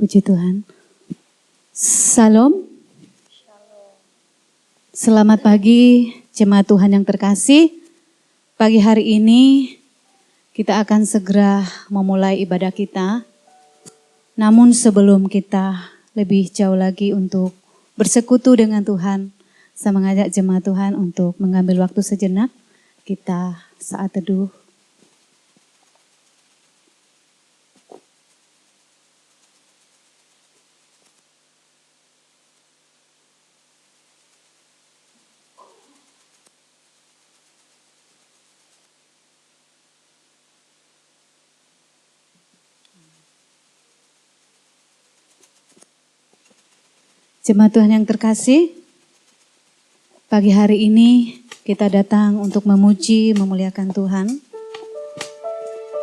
Puji Tuhan. Salam. Selamat pagi jemaat Tuhan yang terkasih. Pagi hari ini kita akan segera memulai ibadah kita. Namun sebelum kita lebih jauh lagi untuk bersekutu dengan Tuhan, saya mengajak jemaat Tuhan untuk mengambil waktu sejenak. Kita saat teduh. Jemaat Tuhan yang terkasih, pagi hari ini kita datang untuk memuji, memuliakan Tuhan.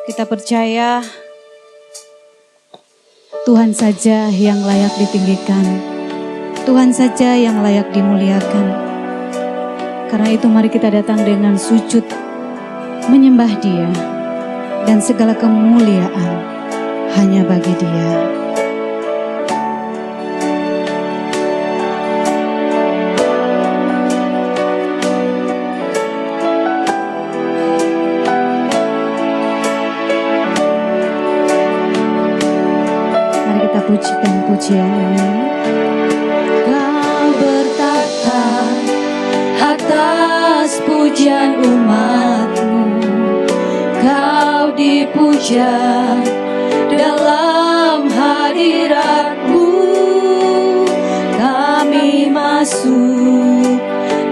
Kita percaya Tuhan saja yang layak ditinggikan, Tuhan saja yang layak dimuliakan. Karena itu mari kita datang dengan sujud, menyembah Dia, dan segala kemuliaan hanya bagi Dia. Pujikan pujian ini. Kau bertata atas pujian umat-Mu, Kau dipuja dalam hadirat-Mu. Kami masuk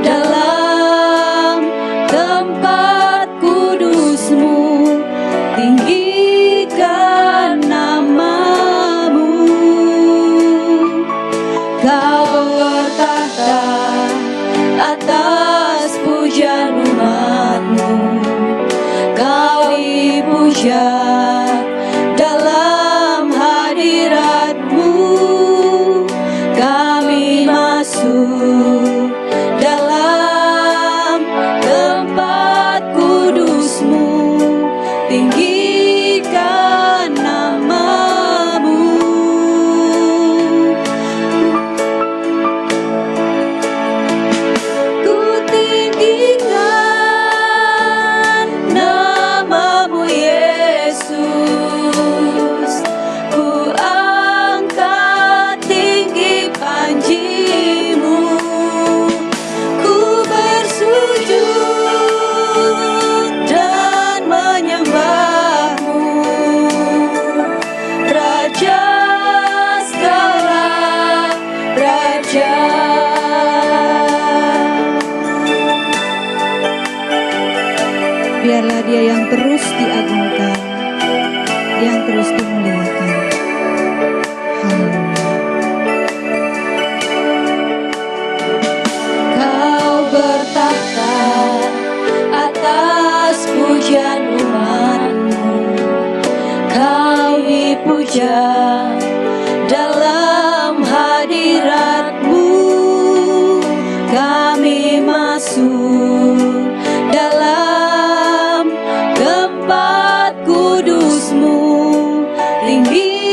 dalam tempat kudus-Mu, tinggikan nama. Kau bertahta atas pujian umat-Mu, Kau dipuja dalam hadirat-Mu. Kami masuk dalam tempat kudus-Mu, tinggikan nama. Biarlah Dia yang terus diagungkan, yang terus dimuliakan. Haleluya. Kau bertahta atas pujian umat-Mu, Kau dipuja dalam hadirat-Mu. Kami masuk dalam tempat kudus-Mu, tinggi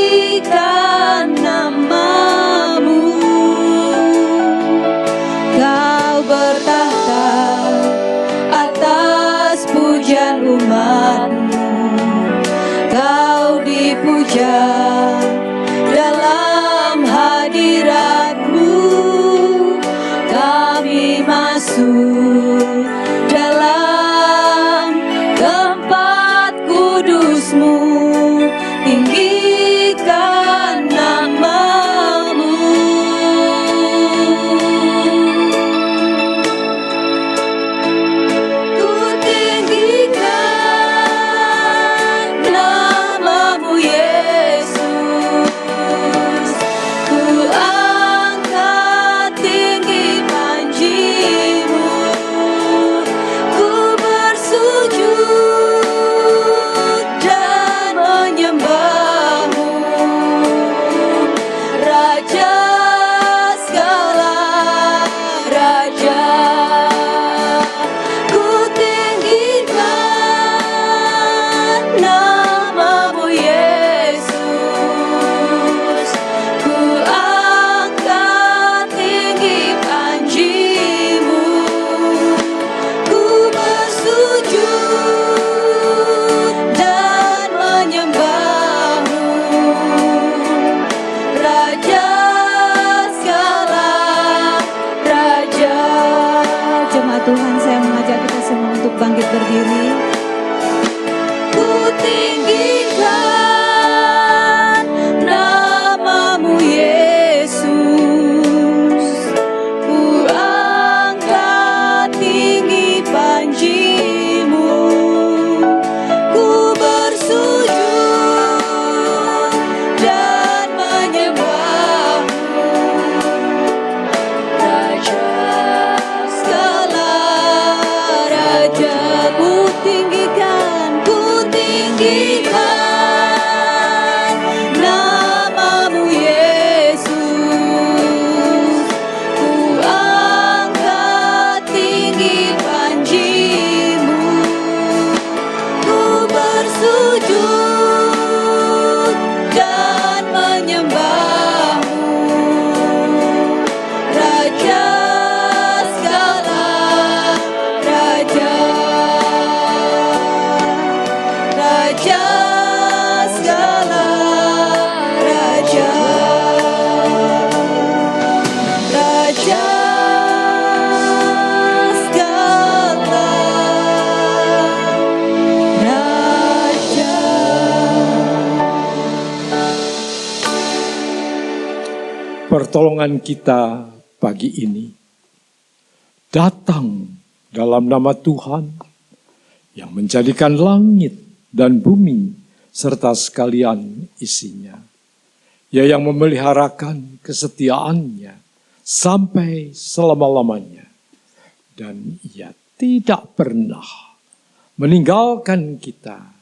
pertolongan kita pagi ini datang dalam nama Tuhan yang menjadikan langit dan bumi serta sekalian isinya. Ia yang memeliharakan kesetiaannya sampai selama-lamanya. Dan ia tidak pernah meninggalkan kita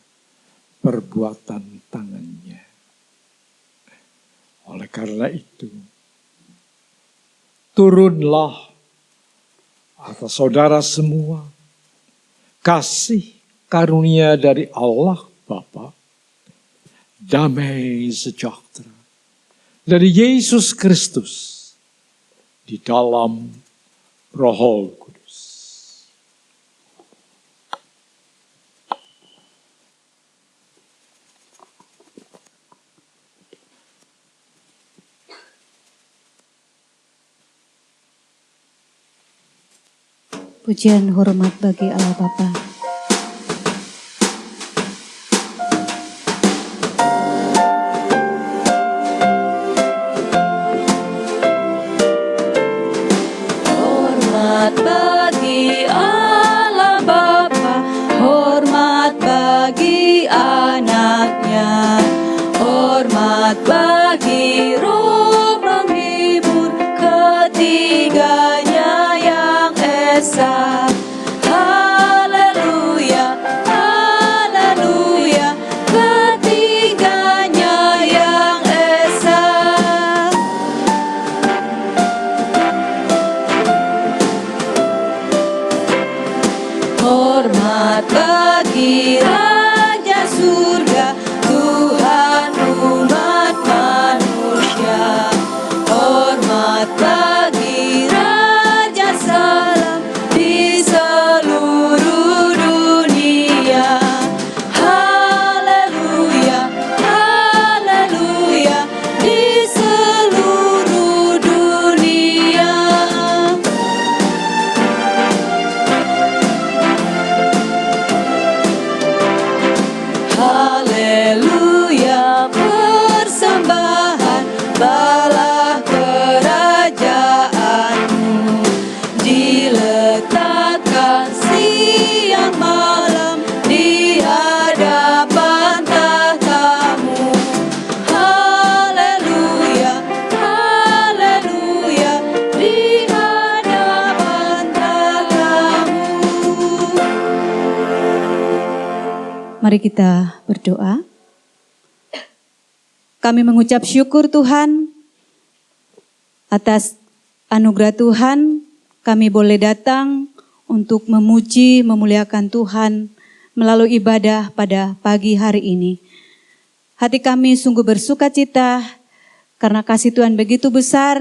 perbuatan tangannya. Oleh karena itu, turunlah atas saudara semua kasih karunia dari Allah Bapa, damai sejahtera dari Yesus Kristus di dalam Roh Kudus. Pujian hormat bagi Allah Bapa. Hormat bagi Allah Bapa, hormat bagi anaknya, hormat bagi Roh penghibur ketiganya yang esa. Haleluya, haleluya, ketiganya yang esa. Hormat bagi Raja Surga, Tuhan umat manusia. Hormat bagi Raja Salam di seluruh dunia. Haleluya, haleluya, di seluruh dunia. Haleluya, persembahan balah kerajaanmu diletakkan siang malam di hadapan tahtamu. Haleluya, haleluya, di hadapan tahtamu. Mari kita berdoa. Kami mengucap syukur Tuhan atas anugerah Tuhan. Kami boleh datang untuk memuji, memuliakan Tuhan melalui ibadah pada pagi hari ini. Hati kami sungguh bersuka cita karena kasih Tuhan begitu besar.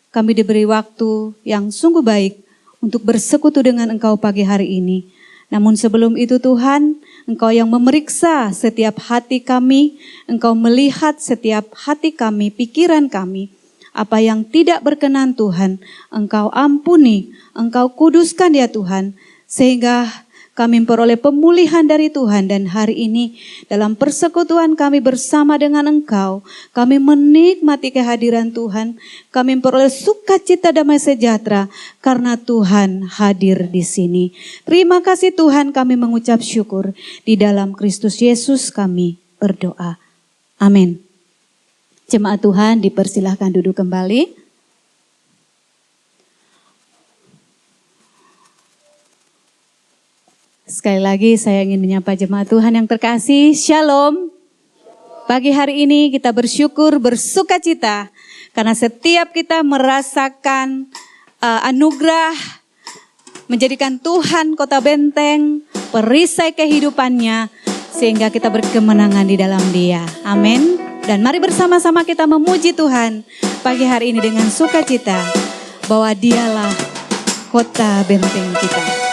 Kami diberi waktu yang sungguh baik untuk bersekutu dengan Engkau pagi hari ini. Namun sebelum itu Tuhan, Engkau yang memeriksa setiap hati kami, Engkau melihat setiap hati kami, pikiran kami. Apa yang tidak berkenan Tuhan, Engkau ampuni, Engkau kuduskan ya Tuhan. Sehingga kami memperoleh pemulihan dari Tuhan, dan hari ini dalam persekutuan kami bersama dengan Engkau, kami menikmati kehadiran Tuhan, kami memperoleh sukacita damai sejahtera karena Tuhan hadir di sini. Terima kasih Tuhan, kami mengucap syukur. Di dalam Kristus Yesus kami berdoa. Amin. Jemaat Tuhan dipersilahkan duduk kembali. Sekali lagi saya ingin menyapa jemaat Tuhan yang terkasih, Shalom. Pagi hari ini kita bersyukur, bersukacita karena setiap kita merasakan anugerah menjadikan Tuhan kota benteng, perisai kehidupannya, sehingga kita berkemenangan di dalam Dia. Amin. Dan mari bersama-sama kita memuji Tuhan pagi hari ini dengan sukacita bahwa Dialah kota benteng kita.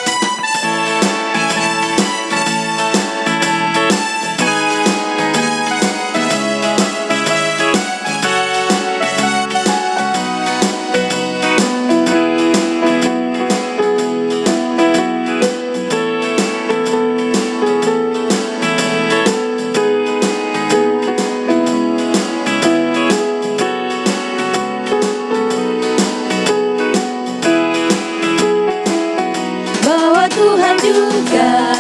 juga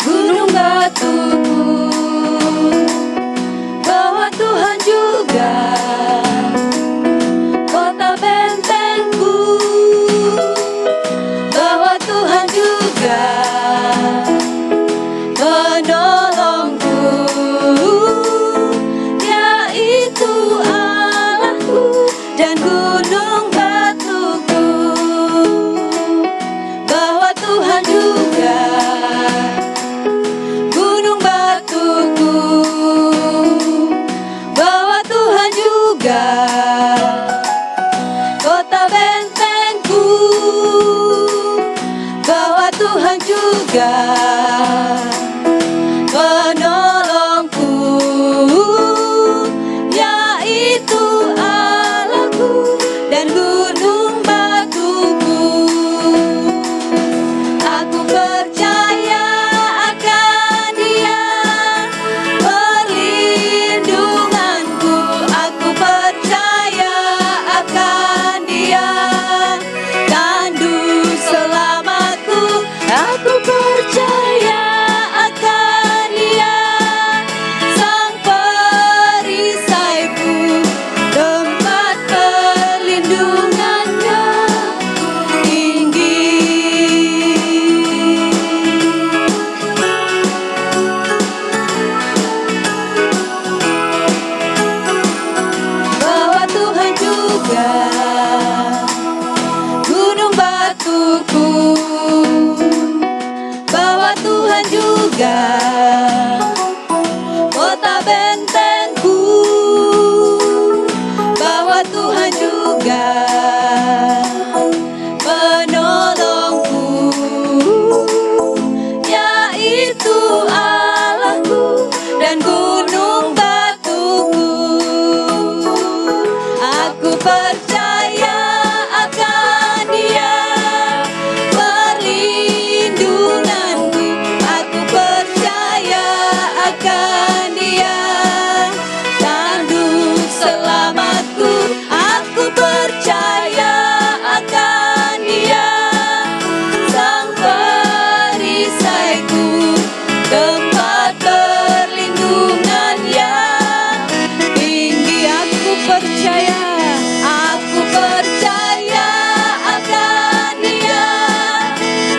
gunung batuku, bahwa Tuhan juga kota bentengku, bahwa Tuhan juga penolongku, yaitu Allahku dan gunung batuku, bahwa Tuhan juga gunung batuku, bahwa Tuhan juga kota bentengku, bahwa Tuhan juga penolongku, yaitu Allahku dan gunung batuku. Aku percaya akan Dia, perlindunganku. Aku percaya akan Dia, tandu selamatku. Aku percaya akan Dia, sang perisaiku, tempat perlindungannya tinggi. Bahwa Tuhan juga gunung batuku, bahwa Tuhan juga kota bentengku, bahwa Tuhan juga penolongku, yaitu Allahku dan gunung batuku. Aku percaya akan Dia, perlindunganku. Aku percaya akan Dia, tanduk selamatku. Aku percaya akan Dia, sang perisaiku, tempat perlindungan yang tinggi. Aku percaya akan Dia,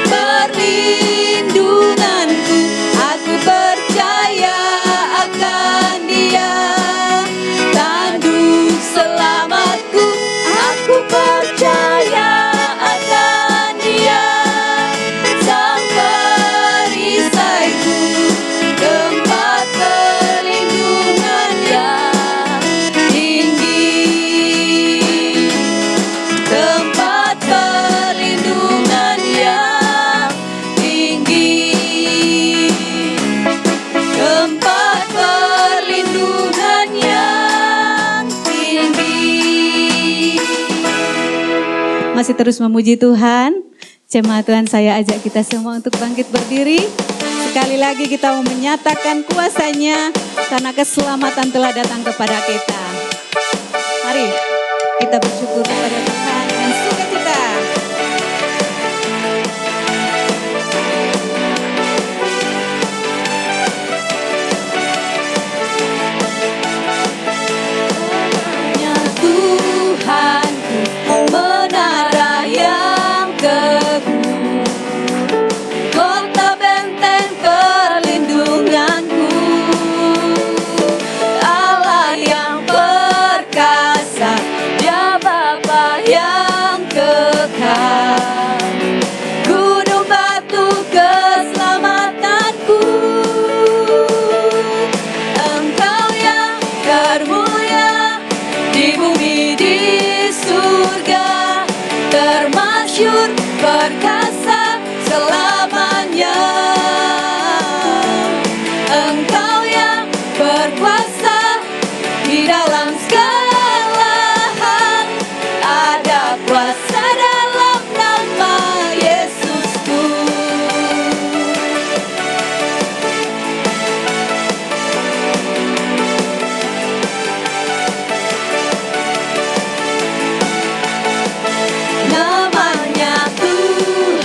perlindunganku. Aku percaya akan Dia, tanduk selamatku. Aku percaya akan Dia, sang perisaiku, tempat perlindungan yang tinggi, tempat perlindungan yang tinggi, tempat perlindungan yang tinggi. Masih terus memuji Tuhan. Jemaat Tuhan, saya ajak kita semua untuk bangkit berdiri. Sekali lagi kita mau menyatakan kuasa-Nya karena keselamatan telah datang kepada kita. Mari kita bersyukur kepada Tuhan dengan sukacita. Hanya Tuhanku, menara yang teguh, kota benteng perlindunganku, Allah yang perkasa, Dia Bapa yang kekal, gunung batu keselamatanku. Engkau yang termulia di bumi di surga, termasyur perkasa selamanya. Engkau yang berkuasa di dalam segala hal, ada kuasa dalam nama Yesusku. Namanya Tuhan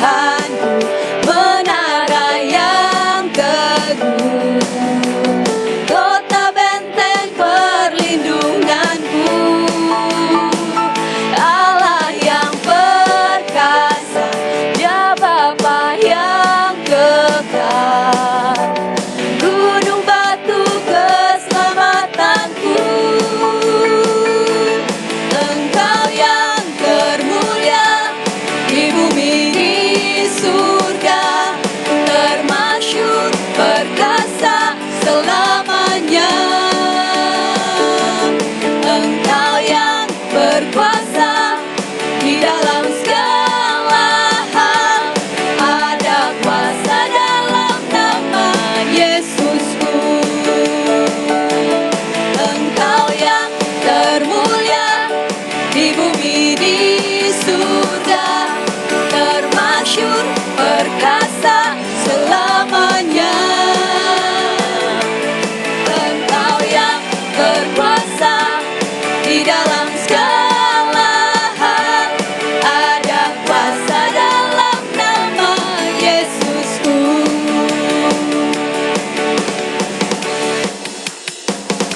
bumi di surga, termasyur perkasa selamanya. Engkau yang berkuasa di dalam segala hal, ada kuasa dalam nama Yesusku.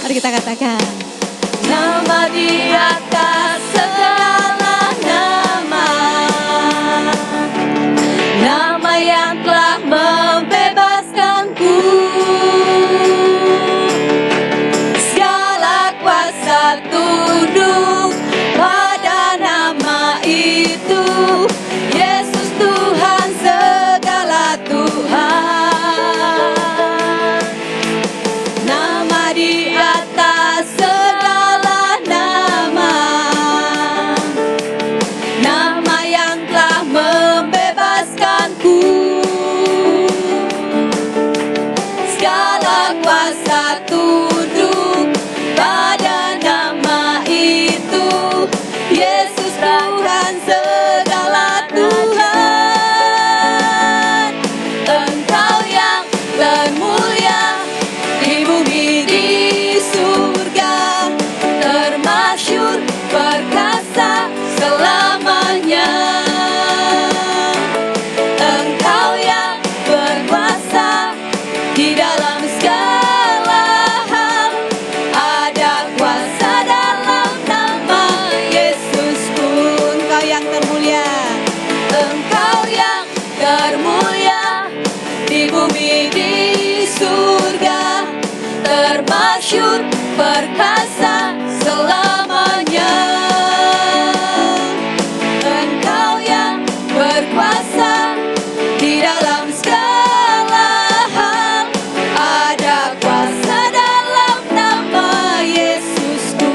Mari kita katakan, Nama di atas segala nama, nama yang telah membebaskanku. Segala kuasa tunduk pada nama itu, Yesus Tuhan segala Tuhan. Nama di atas segala nama, nama yang telah membebaskanku. Segala kuasa tunduk pada nama itu, Yesus Tuhan segala Tuhan. Engkau yang termulia di bumi di surga, termasyur perkasa selamanya. Engkau yang berkuasa di dalam segala hal, ada kuasa dalam nama Yesusku. Engkau yang termulia, Engkau yang termulia di bumi di surga, termasyur perkasa selamanya. Engkau yang berkuasa di dalam segala hal, ada kuasa dalam nama Yesusku.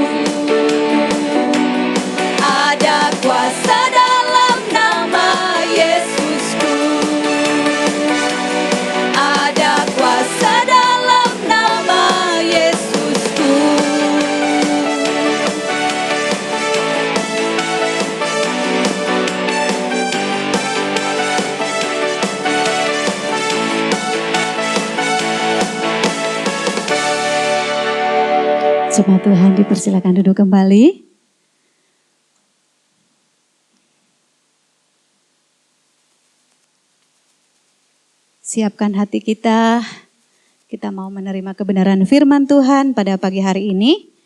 Ada kuasa dalam nama Yesusku. Ada kuasa dalam nama Yesusku. jemaat Tuhan dipersilakan duduk kembali. Siapkan hati kita mau menerima kebenaran firman Tuhan pada pagi hari ini.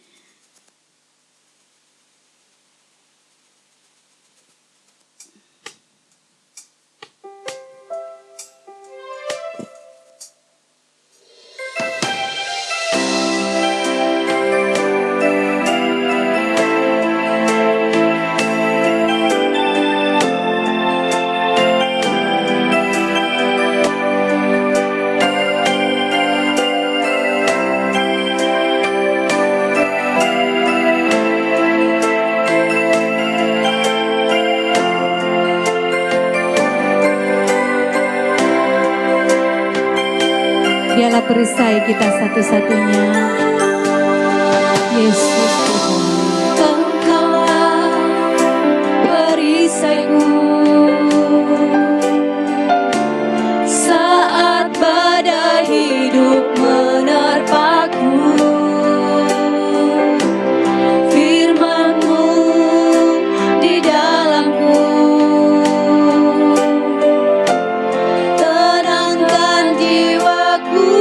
Dialah perisai kita satu-satunya, Yesus Tuhan. Engkaulah perisaiku saat badai hidup menerpaku. Firman-Mu di dalamku tenangkan jiwaku.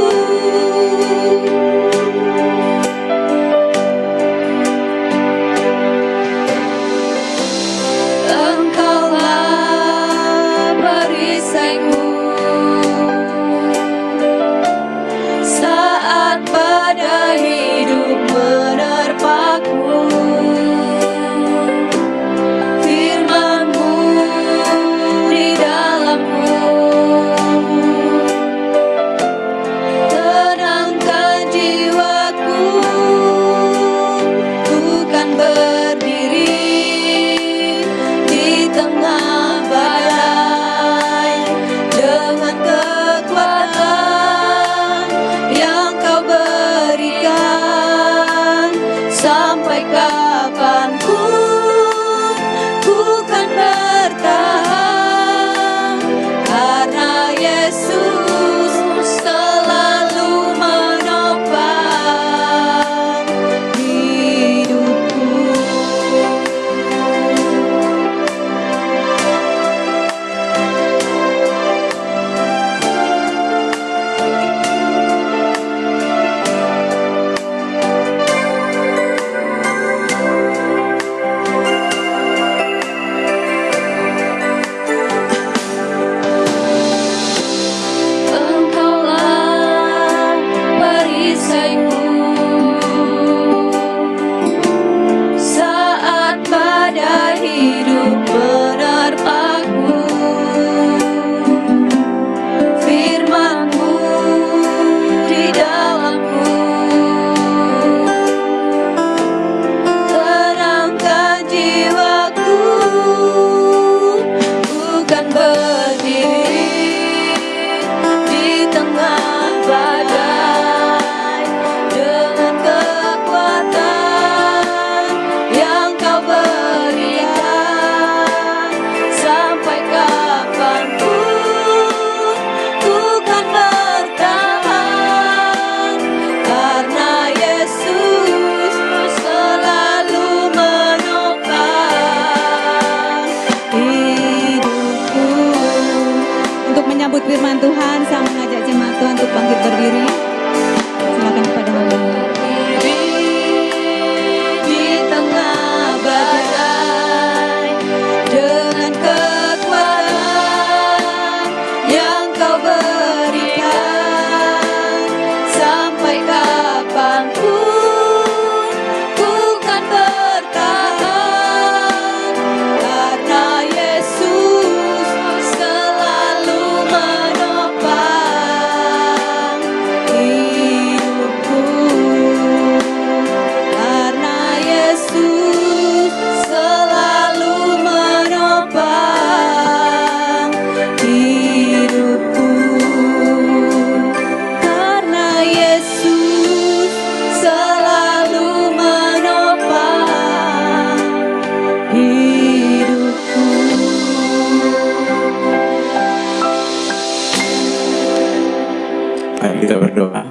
berdoa.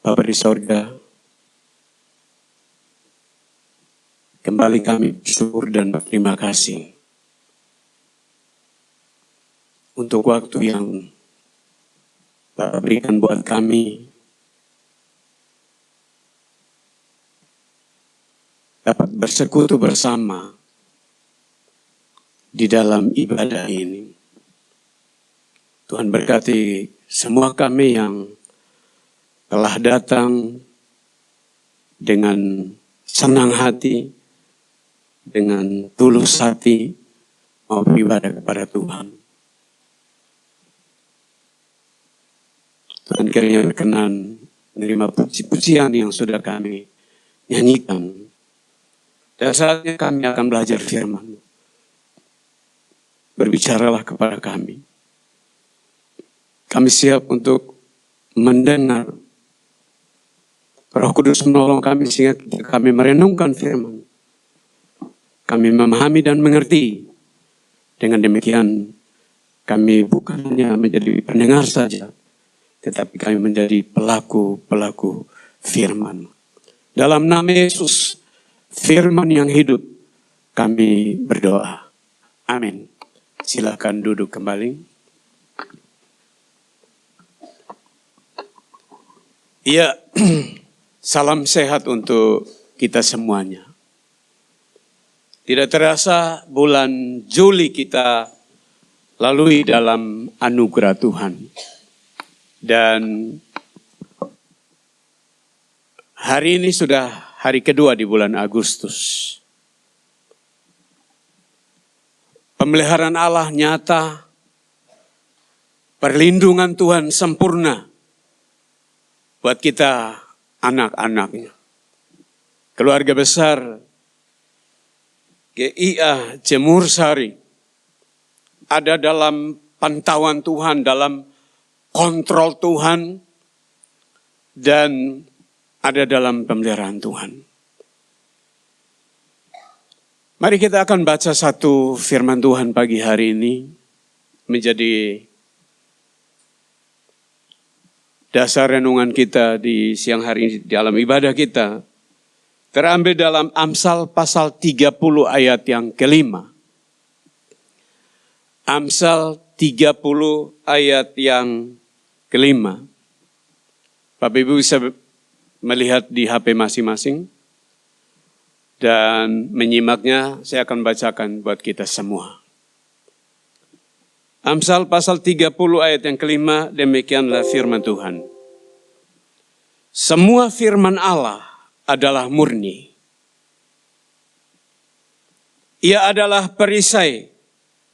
Bapa di sorga, kembali kami bersyukur dan berterima kasih untuk waktu yang Bapak berikan buat kami dapat bersekutu bersama di dalam ibadah ini. Tuhan berkati semua kami yang telah datang dengan senang hati, dengan tulus hati, mau beribadah kepada Tuhan. Tuhan kiranya berkenan menerima puji-pujian yang sudah kami nyanyikan. Dan saatnya kami akan belajar firman. Berbicaralah kepada kami. Kami siap untuk mendengar. Roh Kudus menolong kami sehingga kami merenungkan firman. Kami memahami dan mengerti. Dengan demikian kami bukan hanya menjadi pendengar saja, tetapi kami menjadi pelaku-pelaku firman. Dalam nama Yesus, firman yang hidup, kami berdoa. Amin. Silakan duduk kembali. Iya, salam sehat untuk kita semuanya. Tidak terasa bulan Juli kita lalui dalam anugerah Tuhan. Dan hari ini sudah hari kedua di bulan Agustus. Pemeliharaan Allah nyata, perlindungan Tuhan sempurna buat kita anak-anaknya. Keluarga besar GIA Jemur Sari ada dalam pantauan Tuhan, dalam kontrol Tuhan, dan ada dalam pemeliharaan Tuhan. Mari kita akan baca satu firman Tuhan pagi hari ini menjadi dasar renungan kita di siang hari ini dalam ibadah kita. Terambil dalam Amsal pasal 30 ayat yang kelima. Amsal 30 ayat yang kelima. Bapak Ibu bisa melihat di HP masing-masing. Dan menyimaknya saya akan bacakan buat kita semua. Amsal pasal 30 ayat yang kelima, demikianlah firman Tuhan. Semua firman Allah adalah murni. Ia adalah perisai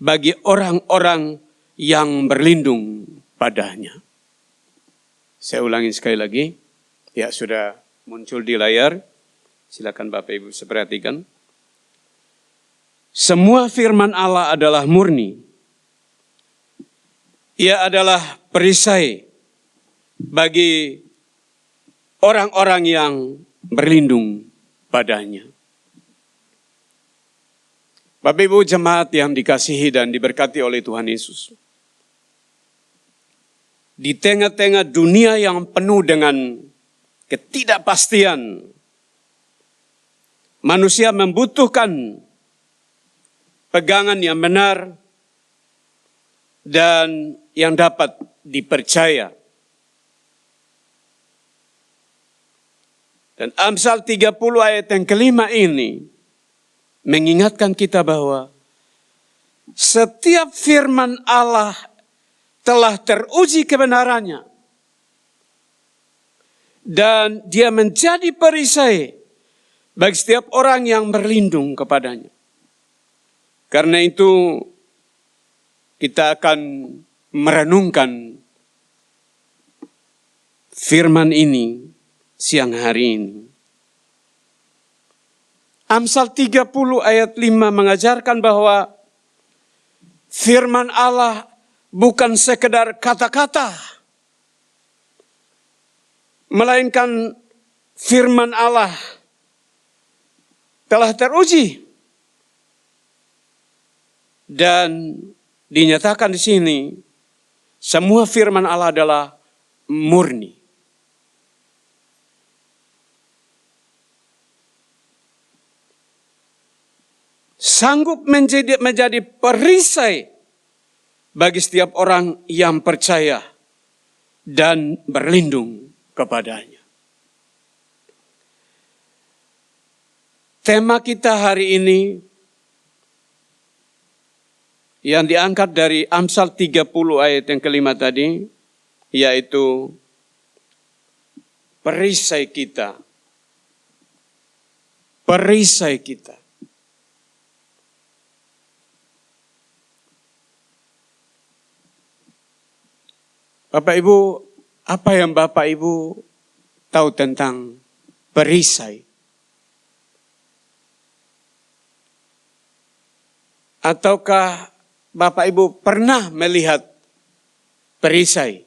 bagi orang-orang yang berlindung padanya. Saya ulangi sekali lagi. Ya, sudah muncul di layar. Silakan Bapak Ibu perhatikan. Semua firman Allah adalah murni. Ia adalah perisai bagi orang-orang yang berlindung padanya. Bapak Ibu jemaat yang dikasihi dan diberkati oleh Tuhan Yesus. Di tengah-tengah dunia yang penuh dengan ketidakpastian, manusia membutuhkan pegangan yang benar dan yang dapat dipercaya. Dan Amsal 30 ayat yang kelima ini mengingatkan kita bahwa setiap firman Allah telah teruji kebenarannya. Dan dia menjadi perisai bagi setiap orang yang berlindung kepadanya. Karena itu kita akan merenungkan firman ini siang hari ini. Amsal 30 ayat 5 mengajarkan bahwa firman Allah bukan sekedar kata-kata, melainkan firman Allah telah teruji dan dinyatakan di sini semua firman Allah adalah murni. Sanggup menjadi perisai bagi setiap orang yang percaya dan berlindung kepadanya. Tema kita hari ini yang diangkat dari Amsal 30 ayat yang kelima tadi, yaitu perisai kita. Perisai kita. Bapak Ibu, apa yang Bapak Ibu tahu tentang perisai? Ataukah Bapak Ibu pernah melihat perisai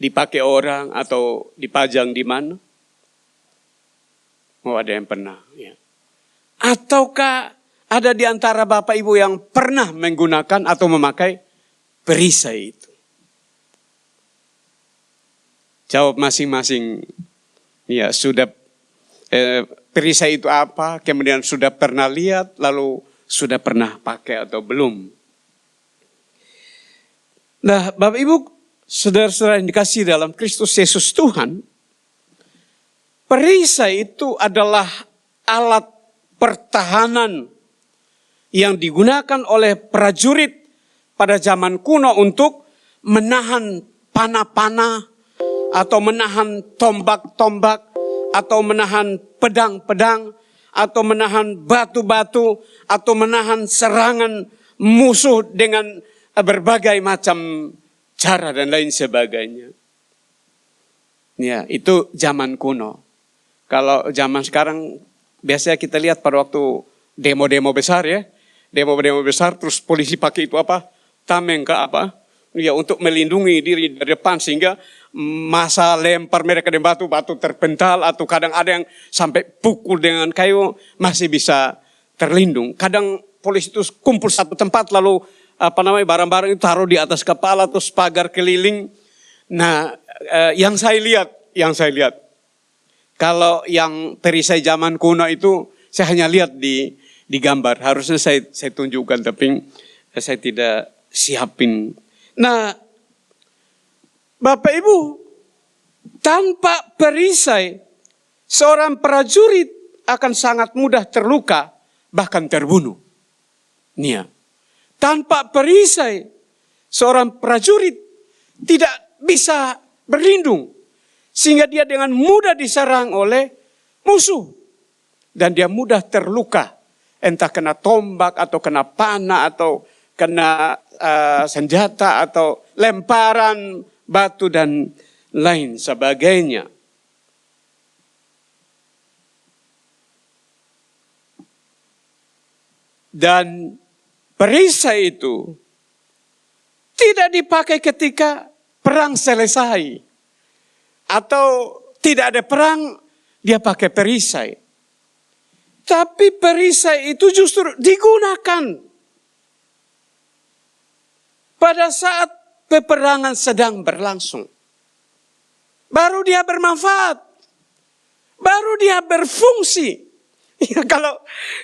dipakai orang atau dipajang di mana? Oh, ada yang pernah. Ya. Ataukah ada di antara Bapak Ibu yang pernah menggunakan atau memakai perisai itu? Jawab masing-masing. Ya, sudah perisai itu apa? Kemudian sudah pernah lihat, lalu sudah pernah pakai atau belum? Nah, Bapak Ibu, saudara-saudara yang dikasihi dalam Kristus Yesus Tuhan, perisai itu adalah alat pertahanan yang digunakan oleh prajurit pada zaman kuno untuk menahan panah-panah, atau menahan tombak-tombak, atau menahan pedang-pedang, atau menahan batu-batu, atau menahan serangan musuh dengan berbagai macam cara dan lain sebagainya. Ya, itu zaman kuno. Kalau zaman sekarang biasanya kita lihat pada waktu demo-demo besar ya. Demo-demo besar terus polisi pakai itu apa? Tameng ke apa? Ya, untuk melindungi diri dari depan sehingga masa lempar mereka dengan batu terpental atau kadang ada yang sampai pukul dengan kayu masih bisa terlindung. Kadang polisi itu kumpul satu tempat lalu barang-barang itu taruh di atas kepala terus pagar keliling. Nah, yang saya lihat kalau yang perisai zaman kuno itu saya hanya lihat di gambar. Harusnya saya tunjukkan tapi saya tidak siapin. Nah, Bapak Ibu, tanpa perisai, seorang prajurit akan sangat mudah terluka, bahkan terbunuh. Nia. Tanpa perisai, seorang prajurit tidak bisa berlindung, sehingga dia dengan mudah diserang oleh musuh. Dan dia mudah terluka, entah kena tombak, atau kena panah, atau kena senjata, atau lemparan batu dan lain sebagainya. Dan perisai itu tidak dipakai ketika perang selesai. Atau tidak ada perang, dia pakai perisai. Tapi perisai itu justru digunakan pada saat peperangan sedang berlangsung. Baru dia bermanfaat. Baru dia berfungsi. Ya, kalau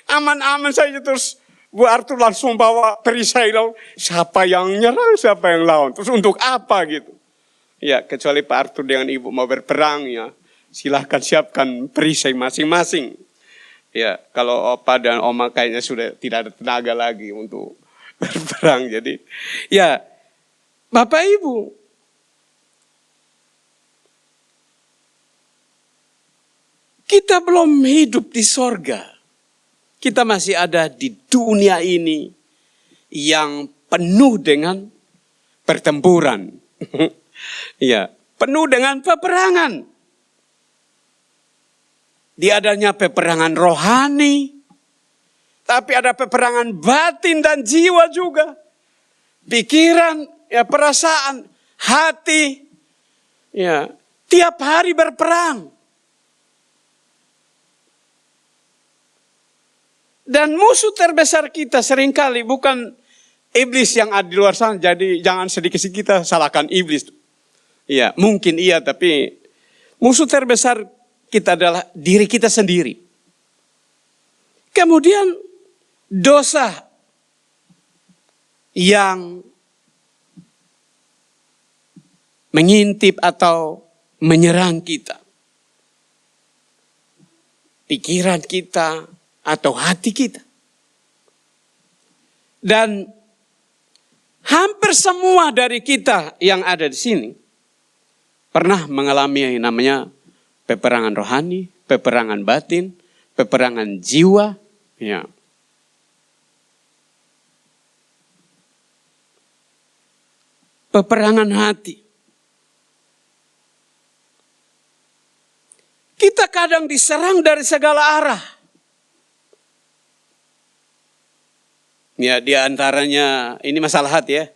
aman-aman saja terus Bu Arthur langsung bawa perisai lawan. Siapa yang nyerang, siapa yang lawan. Terus untuk apa gitu. Ya, kecuali Pak Arthur dengan Ibu mau berperang ya. Silahkan siapkan perisai masing-masing. Ya, kalau Opa dan Oma kayaknya sudah tidak ada tenaga lagi untuk berperang. Jadi ya Bapak Ibu, kita belum hidup di sorga. Kita masih ada di dunia ini yang penuh dengan pertempuran. Ya, penuh dengan peperangan. Dia adanya peperangan rohani, tapi ada peperangan batin dan jiwa juga. Pikiran, ya, perasaan, hati, ya, tiap hari berperang. Dan musuh terbesar kita seringkali bukan iblis yang ada di luar sana. Jadi jangan sedikit kita salahkan iblis. Ya, mungkin iya, tapi musuh terbesar kita adalah diri kita sendiri. Kemudian dosa yang mengintip atau menyerang kita. Pikiran kita atau hati kita. Dan hampir semua dari kita yang ada di sini pernah mengalami yang namanya peperangan rohani, peperangan batin, peperangan jiwa. Ya. Peperangan hati. Kita kadang diserang dari segala arah. Ya, di antaranya ini masalah hati ya.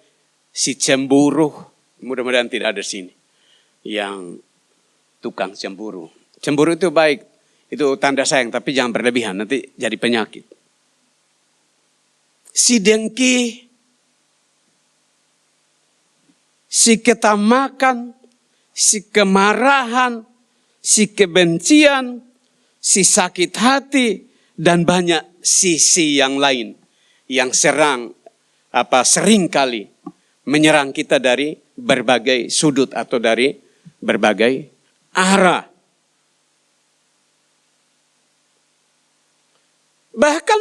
Si cemburu, mudah-mudahan tidak ada di sini. Yang tukang cemburu. Cemburu itu baik, itu tanda sayang, tapi jangan berlebihan, nanti jadi penyakit. Si dengki, si ketamakan, si kemarahan, si kebencian, si sakit hati, dan banyak sisi yang lain yang sering kali menyerang kita dari berbagai sudut atau dari berbagai arah. Bahkan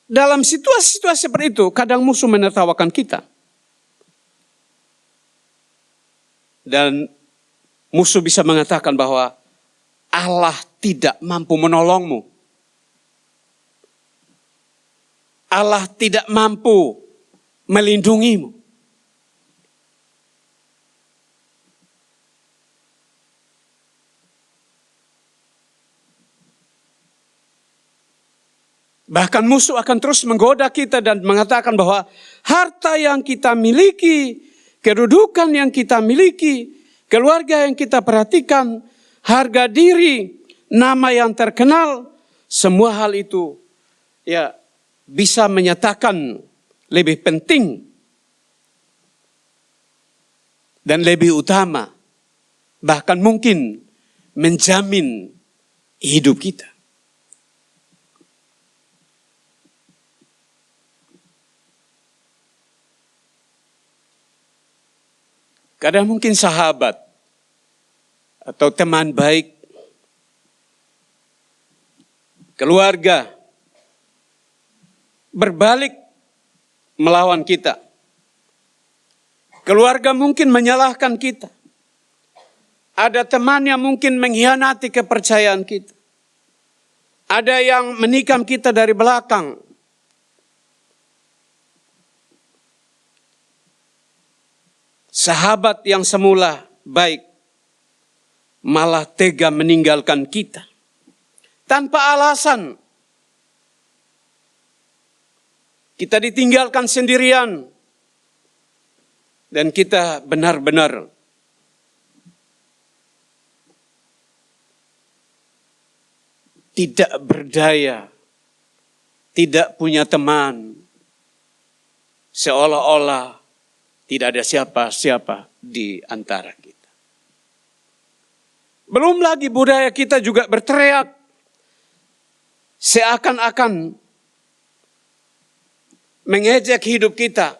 dalam situasi-situasi seperti itu, kadang musuh menertawakan kita. Dan musuh bisa mengatakan bahwa Allah tidak mampu menolongmu. Allah tidak mampu melindungimu. Bahkan musuh akan terus menggoda kita dan mengatakan bahwa harta yang kita miliki, kedudukan yang kita miliki, keluarga yang kita perhatikan, harga diri, nama yang terkenal, semua hal itu ya bisa menyatakan lebih penting dan lebih utama, bahkan mungkin menjamin hidup kita. Kadang mungkin sahabat atau teman baik, keluarga berbalik melawan kita. Keluarga mungkin menyalahkan kita. Ada teman yang mungkin mengkhianati kepercayaan kita. Ada yang menikam kita dari belakang. Sahabat yang semula baik malah tega meninggalkan kita tanpa alasan. Kita ditinggalkan sendirian dan kita benar-benar tidak berdaya, tidak punya teman, seolah-olah tidak ada siapa-siapa di antara kita. Belum lagi budaya kita juga berteriak seakan-akan mengejek hidup kita.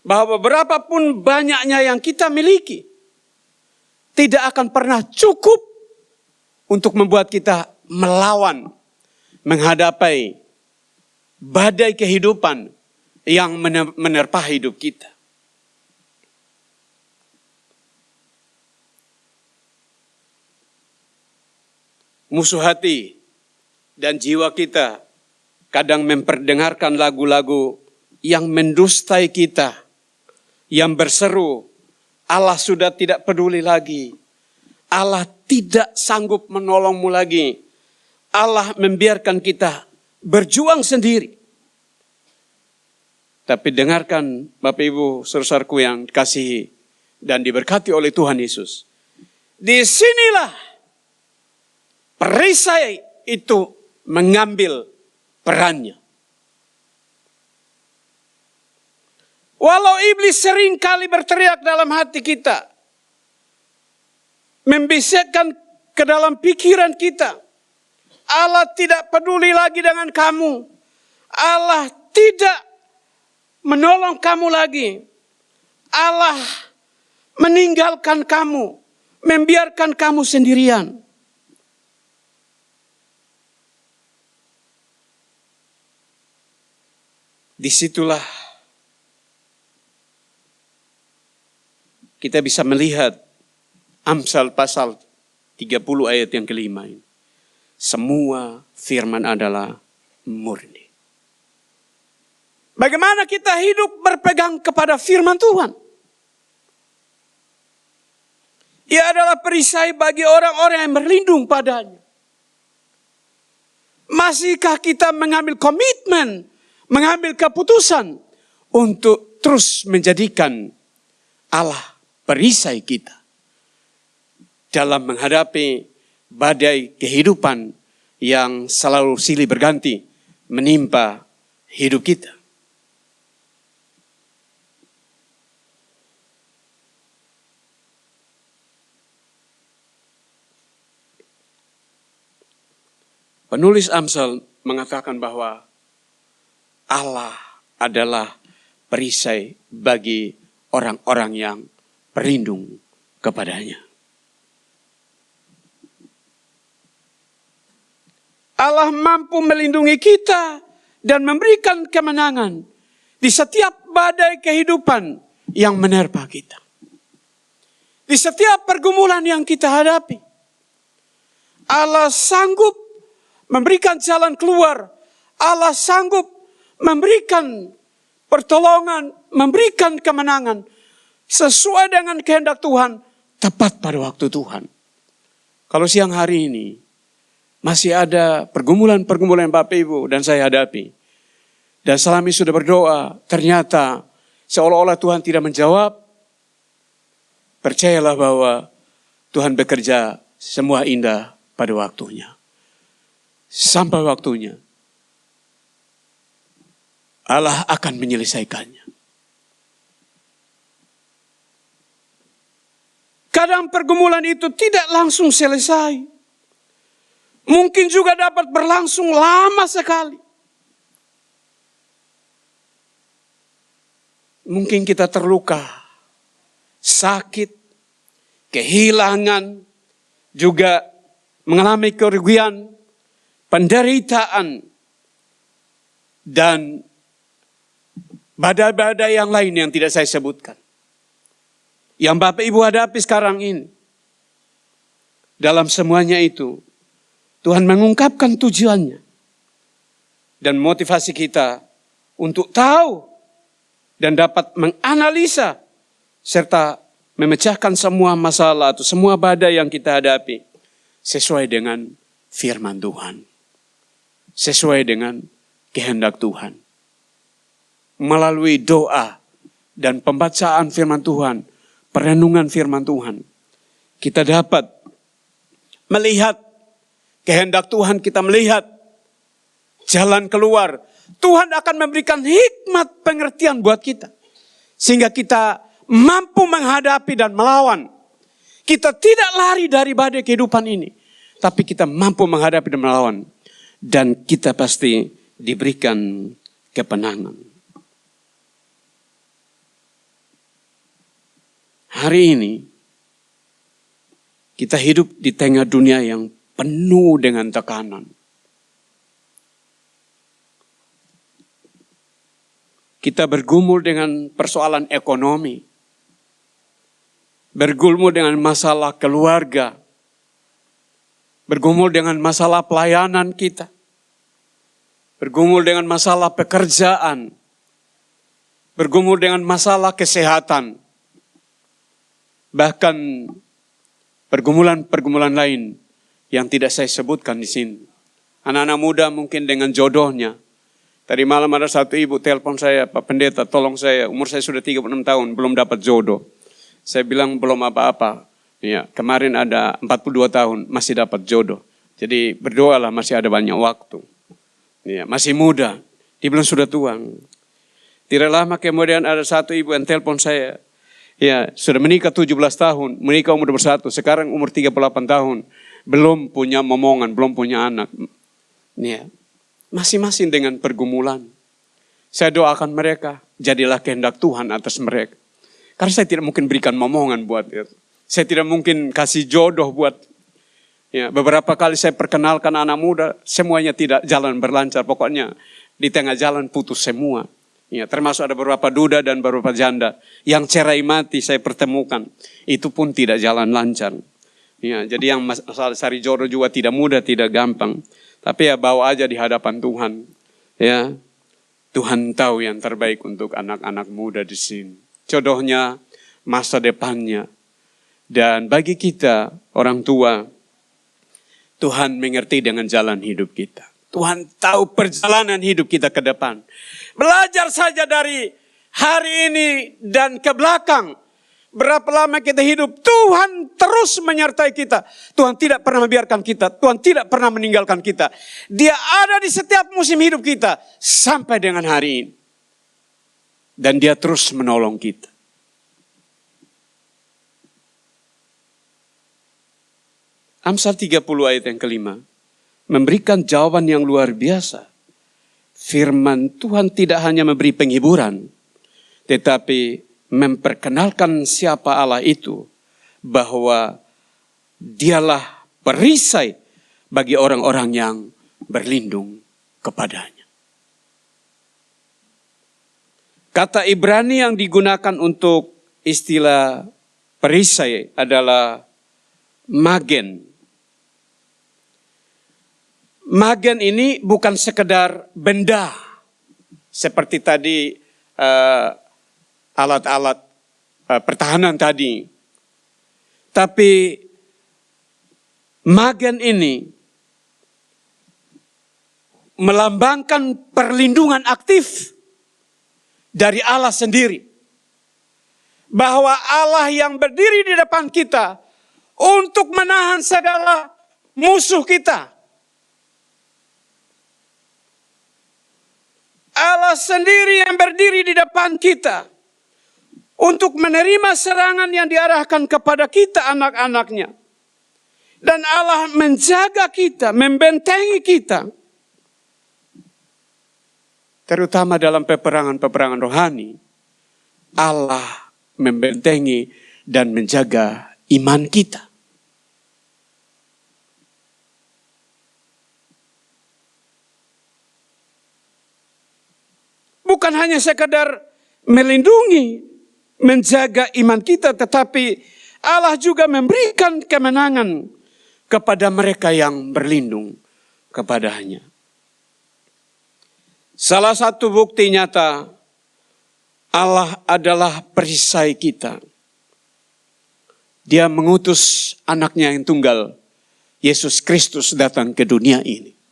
Bahwa berapapun banyaknya yang kita miliki, tidak akan pernah cukup untuk membuat kita melawan, menghadapi badai kehidupan yang menerpa hidup kita. Musuh hati dan jiwa kita kadang memperdengarkan lagu-lagu yang mendustai kita, yang berseru, Allah sudah tidak peduli lagi, Allah tidak sanggup menolongmu lagi, Allah membiarkan kita berjuang sendiri. Tapi dengarkan Bapak Ibu saudaraku yang dikasihi dan diberkati oleh Tuhan Yesus. Disinilah perisai itu mengambil perannya. Walau iblis sering kali berteriak dalam hati kita, membisikkan ke dalam pikiran kita, Allah tidak peduli lagi dengan kamu. Allah tidak menolong kamu lagi. Allah meninggalkan kamu, membiarkan kamu sendirian. Disitulah kita bisa melihat Amsal pasal 30 ayat yang kelima ini. Semua firman adalah murni. Bagaimana kita hidup berpegang kepada firman Tuhan? Ia adalah perisai bagi orang-orang yang berlindung padanya. Masihkah kita mengambil komitmen, mengambil keputusan untuk terus menjadikan Allah perisai kita dalam menghadapi badai kehidupan yang selalu silih berganti menimpa hidup kita? Penulis Amsal mengatakan bahwa Allah adalah perisai bagi orang-orang yang berlindung kepadanya. Allah mampu melindungi kita dan memberikan kemenangan di setiap badai kehidupan yang menerpa kita. Di setiap pergumulan yang kita hadapi, Allah sanggup memberikan jalan keluar. Allah sanggup memberikan pertolongan, memberikan kemenangan sesuai dengan kehendak Tuhan, tepat pada waktu Tuhan. Kalau siang hari ini masih ada pergumulan-pergumulan Bapak Ibu dan saya hadapi, dan selama ini sudah berdoa, ternyata seolah-olah Tuhan tidak menjawab, percayalah bahwa Tuhan bekerja semua indah pada waktunya. Sampai waktunya, Allah akan menyelesaikannya. Kadang pergumulan itu tidak langsung selesai. Mungkin juga dapat berlangsung lama sekali. Mungkin kita terluka, sakit, kehilangan, juga mengalami kerugian, penderitaan, dan badai-badai yang lain yang tidak saya sebutkan. Yang Bapak Ibu hadapi sekarang ini. Dalam semuanya itu, Tuhan mengungkapkan tujuannya. Dan motivasi kita untuk tahu dan dapat menganalisa serta memecahkan semua masalah atau semua badai yang kita hadapi sesuai dengan firman Tuhan. Sesuai dengan kehendak Tuhan. Melalui doa dan pembacaan firman Tuhan, perenungan firman Tuhan, kita dapat melihat kehendak Tuhan, kita melihat jalan keluar. Tuhan akan memberikan hikmat pengertian buat kita. Sehingga kita mampu menghadapi dan melawan. Kita tidak lari dari badai kehidupan ini. Tapi kita mampu menghadapi dan melawan. Dan kita pasti diberikan kemenangan. Hari ini kita hidup di tengah dunia yang penuh dengan tekanan. Kita bergumul dengan persoalan ekonomi. Bergumul dengan masalah keluarga. Bergumul dengan masalah pelayanan kita. Bergumul dengan masalah pekerjaan. Bergumul dengan masalah kesehatan. Bahkan pergumulan-pergumulan lain yang tidak saya sebutkan di sini. Anak-anak muda mungkin dengan jodohnya. Tadi malam ada satu ibu telepon saya, Pak Pendeta tolong saya, umur saya sudah 36 tahun, belum dapat jodoh. Saya bilang belum apa-apa. Ya, kemarin ada 42 tahun, masih dapat jodoh. Jadi berdoalah, masih ada banyak waktu. Ya, masih muda, dia bilang sudah tua. Tidak lama kemudian ada satu ibu yang telepon saya. Ya, sudah menikah 17 tahun, menikah umur 21, sekarang umur 38 tahun. Belum punya momongan, belum punya anak. Ya, masing-masing dengan pergumulan. Saya doakan mereka, jadilah kehendak Tuhan atas mereka. Karena saya tidak mungkin berikan momongan buat itu. Saya tidak mungkin kasih jodoh buat. Ya, beberapa kali saya perkenalkan anak muda, semuanya tidak jalan berlancar. Pokoknya di tengah jalan putus semua. Ya, termasuk ada beberapa duda dan beberapa janda yang cerai mati saya pertemukan. Itu pun tidak jalan lancar. Ya, jadi yang masalah cari jodoh juga tidak mudah, tidak gampang. Tapi ya bawa aja di hadapan Tuhan. Ya, Tuhan tahu yang terbaik untuk anak-anak muda di sini. Jodohnya, masa depannya. Dan bagi kita orang tua, Tuhan mengerti dengan jalan hidup kita. Tuhan tahu perjalanan hidup kita ke depan. Belajar saja dari hari ini dan ke belakang. Berapa lama kita hidup, Tuhan terus menyertai kita. Tuhan tidak pernah membiarkan kita. Tuhan tidak pernah meninggalkan kita. Dia ada di setiap musim hidup kita sampai dengan hari ini. Dan dia terus menolong kita. Amsal 30 ayat yang kelima. Memberikan jawaban yang luar biasa. Firman Tuhan tidak hanya memberi penghiburan, tetapi memperkenalkan siapa Allah itu, bahwa dialah perisai bagi orang-orang yang berlindung kepadanya. Kata Ibrani yang digunakan untuk istilah perisai adalah magen. Magen ini bukan sekedar benda, seperti tadi alat-alat pertahanan tadi. Tapi magen ini melambangkan perlindungan aktif dari Allah sendiri. Bahwa Allah yang berdiri di depan kita untuk menahan segala musuh kita. Allah sendiri yang berdiri di depan kita untuk menerima serangan yang diarahkan kepada kita anak-anaknya. Dan Allah menjaga kita, membentengi kita. Terutama dalam peperangan-peperangan rohani, Allah membentengi dan menjaga iman kita. Bukan hanya sekadar melindungi, menjaga iman kita, tetapi Allah juga memberikan kemenangan kepada mereka yang berlindung kepadanya. Salah satu bukti nyata Allah adalah perisai kita. Dia mengutus anaknya yang tunggal, Yesus Kristus, datang ke dunia ini.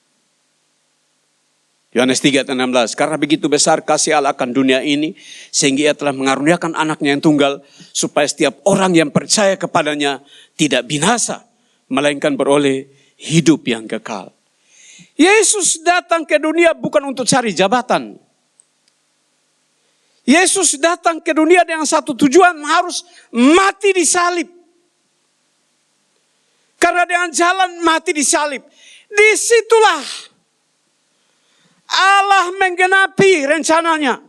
Yohanes 3:16, karena begitu besar kasih Allah akan dunia ini, sehingga ia telah mengaruniakan anaknya yang tunggal, supaya setiap orang yang percaya kepadanya tidak binasa, melainkan beroleh hidup yang kekal. Yesus datang ke dunia bukan untuk cari jabatan. Yesus datang ke dunia dengan satu tujuan, harus mati di salib. Karena dengan jalan mati di salib, disitulah Allah menggenapi rencananya.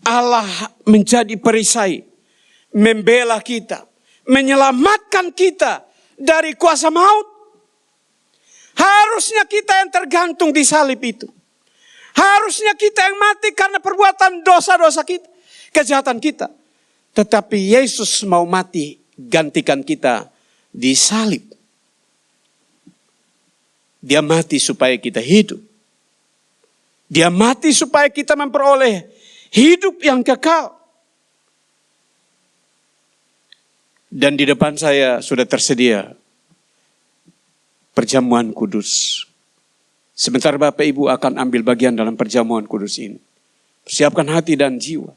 Allah menjadi perisai, membela kita, menyelamatkan kita dari kuasa maut. Harusnya kita yang tergantung di salib itu. Harusnya kita yang mati karena perbuatan dosa-dosa kita, kejahatan kita. Tetapi Yesus mau mati gantikan kita di salib. Dia mati supaya kita hidup. Dia mati supaya kita memperoleh hidup yang kekal. Dan di depan saya sudah tersedia perjamuan kudus. Sebentar Bapak Ibu akan ambil bagian dalam perjamuan kudus ini. Persiapkan hati dan jiwa.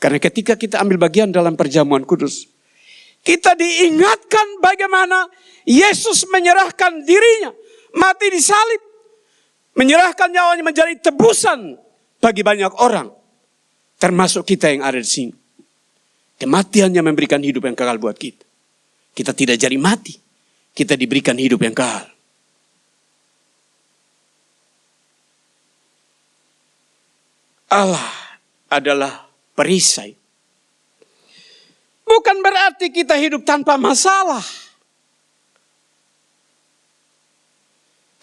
Karena ketika kita ambil bagian dalam perjamuan kudus, kita diingatkan bagaimana Yesus menyerahkan dirinya, mati di salib, Menyerahkan nyawanya menjadi tebusan bagi banyak orang. Termasuk kita yang ada di sini. Kematiannya memberikan hidup yang kekal buat kita. Kita tidak jadi mati. Kita diberikan hidup yang kekal. Allah adalah perisai. Bukan berarti kita hidup tanpa masalah.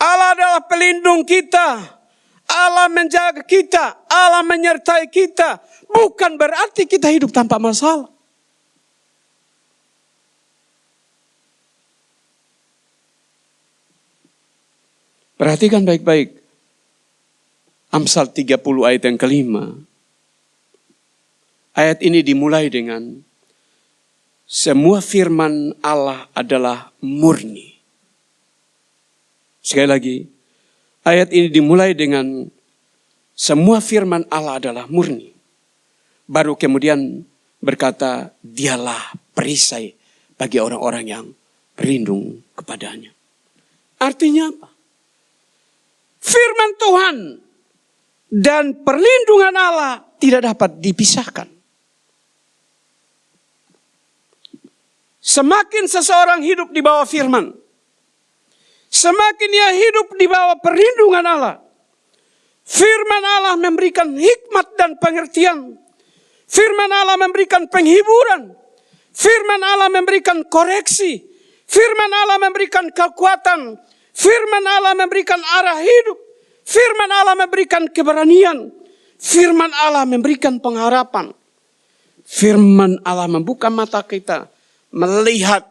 Allah adalah pelindung kita. Allah menjaga kita. Allah menyertai kita. Bukan berarti kita hidup tanpa masalah. Perhatikan baik-baik. Amsal 30 ayat yang kelima. Ayat ini dimulai dengan semua firman Allah adalah murni. Sekali lagi, ayat ini dimulai dengan semua firman Allah adalah murni. Baru kemudian berkata, dialah perisai bagi orang-orang yang berlindung kepadanya. Artinya apa? Firman Tuhan dan perlindungan Allah tidak dapat dipisahkan. Semakin seseorang hidup di bawah firman, semakin ia hidup di bawah perlindungan Allah. Firman Allah memberikan hikmat dan pengertian. Firman Allah memberikan penghiburan. Firman Allah memberikan koreksi. Firman Allah memberikan kekuatan. Firman Allah memberikan arah hidup. Firman Allah memberikan keberanian. Firman Allah memberikan pengharapan. Firman Allah membuka mata kita melihat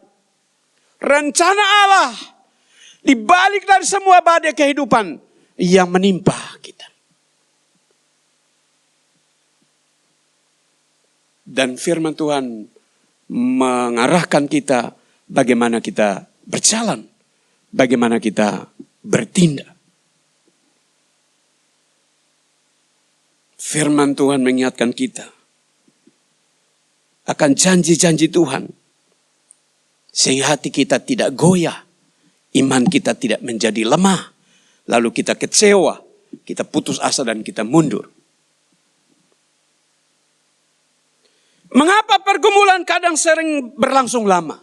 rencana Allah di balik dari semua badai kehidupan yang menimpa kita. Dan firman Tuhan mengarahkan kita bagaimana kita berjalan, bagaimana kita bertindak. Firman Tuhan mengingatkan kita akan janji-janji Tuhan. Sehingga hati kita tidak goyah. Iman kita tidak menjadi lemah. Lalu kita kecewa. Kita putus asa dan kita mundur. Mengapa pergumulan kadang sering berlangsung lama?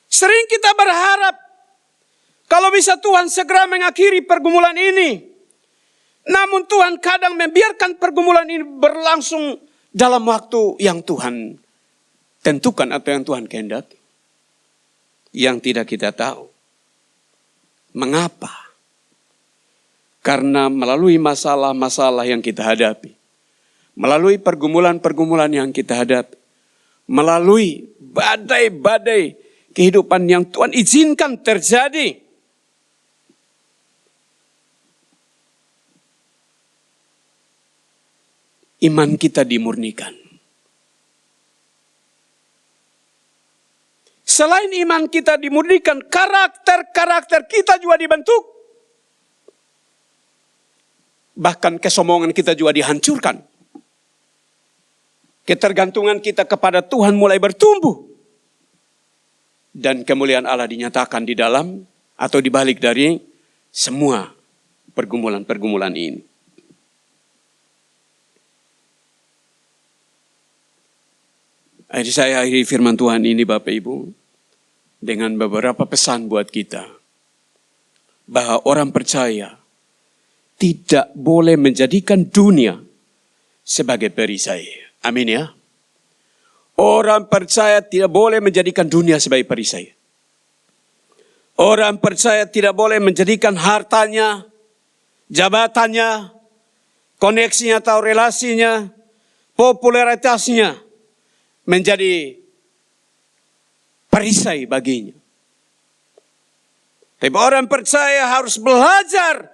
Sering kita berharap kalau bisa Tuhan segera mengakhiri pergumulan ini. Namun Tuhan kadang membiarkan pergumulan ini berlangsung dalam waktu yang Tuhan tentukan atau yang Tuhan kehendaki. Yang tidak kita tahu. Mengapa? Karena melalui masalah-masalah yang kita hadapi. Melalui pergumulan-pergumulan yang kita hadapi. Melalui badai-badai kehidupan yang Tuhan izinkan terjadi. Iman kita dimurnikan. Selain iman kita dimurnikan, karakter-karakter kita juga dibentuk. Bahkan kesombongan kita juga dihancurkan. Ketergantungan kita kepada Tuhan mulai bertumbuh. Dan kemuliaan Allah dinyatakan di dalam atau di balik dari semua pergumulan-pergumulan ini. Jadi saya akhiri firman Tuhan ini Bapak Ibu dengan beberapa pesan buat kita. Bahwa orang percaya tidak boleh menjadikan dunia sebagai perisai. Amin ya. Orang percaya tidak boleh menjadikan dunia sebagai perisai. Orang percaya tidak boleh menjadikan hartanya, jabatannya, koneksinya atau relasinya, popularitasnya menjadi perisai baginya. Tapi orang percaya harus belajar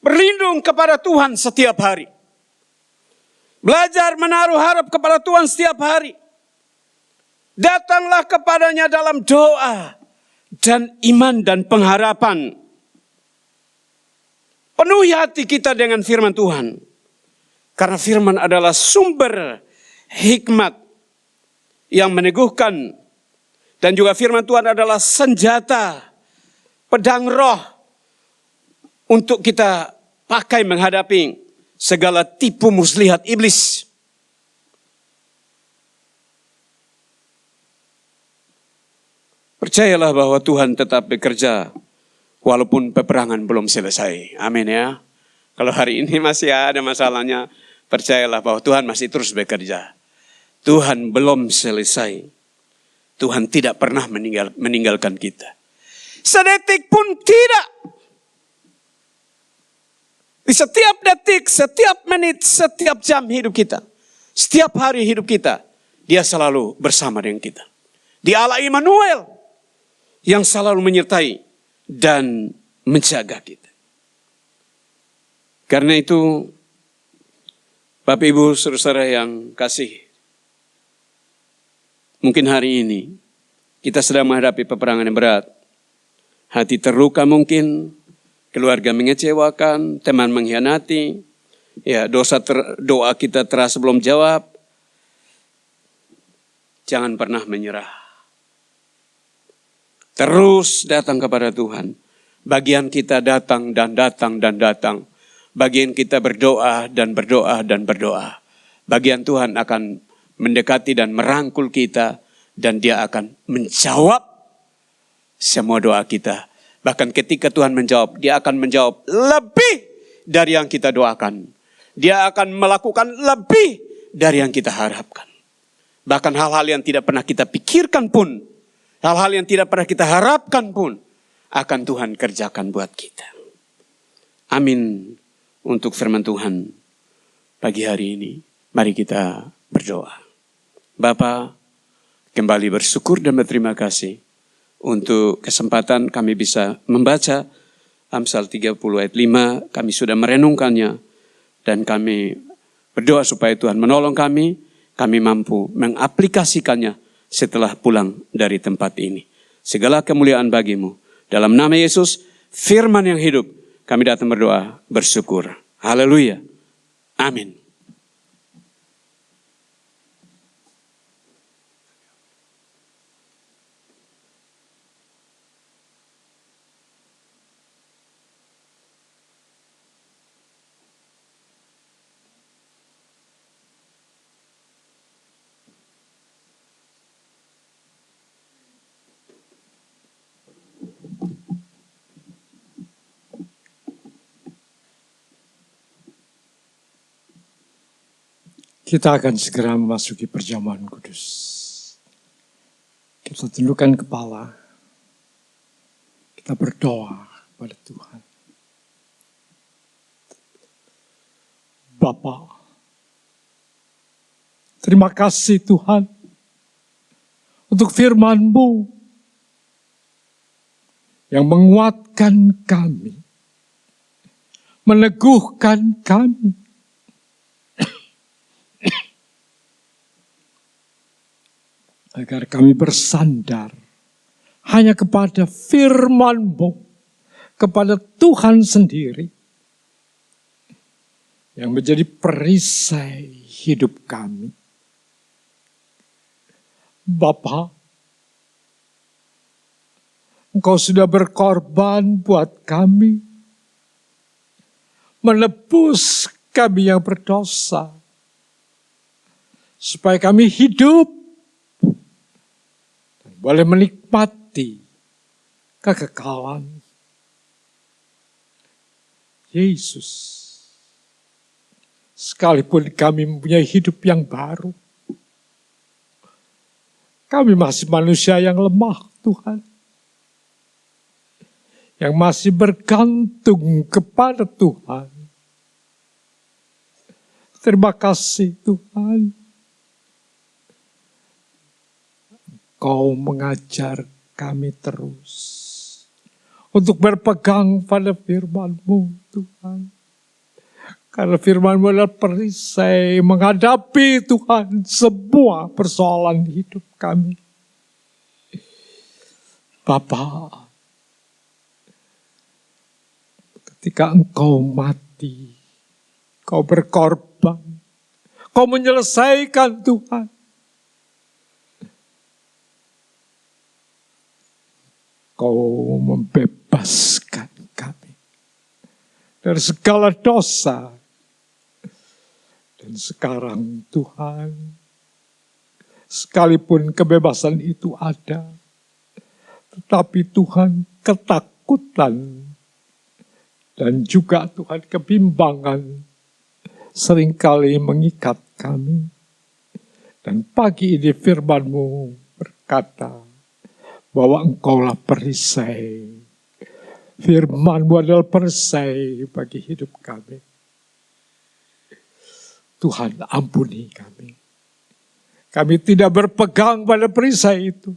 berlindung kepada Tuhan setiap hari. Belajar menaruh harap kepada Tuhan setiap hari. Datanglah kepadanya dalam doa dan iman dan pengharapan. Penuhi hati kita dengan firman Tuhan. Karena firman adalah sumber hikmat yang meneguhkan. Dan juga firman Tuhan adalah senjata, pedang roh untuk kita pakai menghadapi segala tipu muslihat iblis. Percayalah bahwa Tuhan tetap bekerja walaupun peperangan belum selesai. Amin ya. Kalau hari ini masih ada masalahnya, percayalah bahwa Tuhan masih terus bekerja. Tuhan belum selesai. Tuhan tidak pernah meninggalkan kita. Sedetik pun tidak. Di setiap detik, setiap menit, setiap jam hidup kita. Setiap hari hidup kita, Dia selalu bersama dengan kita. Dia Allah Immanuel yang selalu menyertai dan menjaga kita. Karena itu, Bapak Ibu saudara yang kasih, mungkin hari ini kita sedang menghadapi peperangan yang berat. Hati terluka mungkin, keluarga mengecewakan, teman mengkhianati, ya doa kita terasa belum jawab. Jangan pernah menyerah. Terus datang kepada Tuhan. Bagian kita datang dan datang dan datang. Bagian kita berdoa dan berdoa dan berdoa. Bagian Tuhan akan mendekati dan merangkul kita. Dan Dia akan menjawab semua doa kita. Bahkan ketika Tuhan menjawab, Dia akan menjawab lebih dari yang kita doakan. Dia akan melakukan lebih dari yang kita harapkan. Bahkan hal-hal yang tidak pernah kita pikirkan pun, hal-hal yang tidak pernah kita harapkan pun, akan Tuhan kerjakan buat kita. Amin. Untuk firman Tuhan pagi hari ini, mari kita berdoa. Bapa, kembali bersyukur dan berterima kasih untuk kesempatan kami bisa membaca Amsal 30 ayat 5. Kami sudah merenungkannya dan kami berdoa supaya Tuhan menolong kami mampu mengaplikasikannya setelah pulang dari tempat ini. Segala kemuliaan bagimu. Dalam nama Yesus, firman yang hidup, kami datang berdoa, bersyukur. Haleluya. Amin. Kita akan segera memasuki perjamuan kudus. Kita tundukkan kepala. Kita berdoa kepada Tuhan. Bapa, terima kasih Tuhan untuk firman-Mu yang menguatkan kami, meneguhkan kami, agar kami bersandar hanya kepada firman-Mu, kepada Tuhan sendiri, yang menjadi perisai hidup kami. Bapa, Engkau sudah berkorban buat kami, menebus kami yang berdosa, supaya kami hidup boleh menikmati kekekalan. Yesus, sekalipun kami mempunyai hidup yang baru, kami masih manusia yang lemah, Tuhan. Yang masih bergantung kepada Tuhan. Terima kasih Tuhan. Kau mengajar kami terus untuk berpegang pada firman-Mu, Tuhan. Karena firman-Mu adalah perisai menghadapi Tuhan semua persoalan hidup kami. Bapa, ketika Engkau mati, Kau berkorban, Kau menyelesaikan Tuhan. Kau membebaskan kami dari segala dosa. Dan sekarang Tuhan, sekalipun kebebasan itu ada, tetapi Tuhan ketakutan dan juga Tuhan kebimbangan seringkali mengikat kami. Dan pagi ini firman-Mu berkata bahwa Engkaulah perisai. Firman-Mu adalah perisai bagi hidup kami. Tuhan, ampuni kami. Kami tidak berpegang pada perisai itu.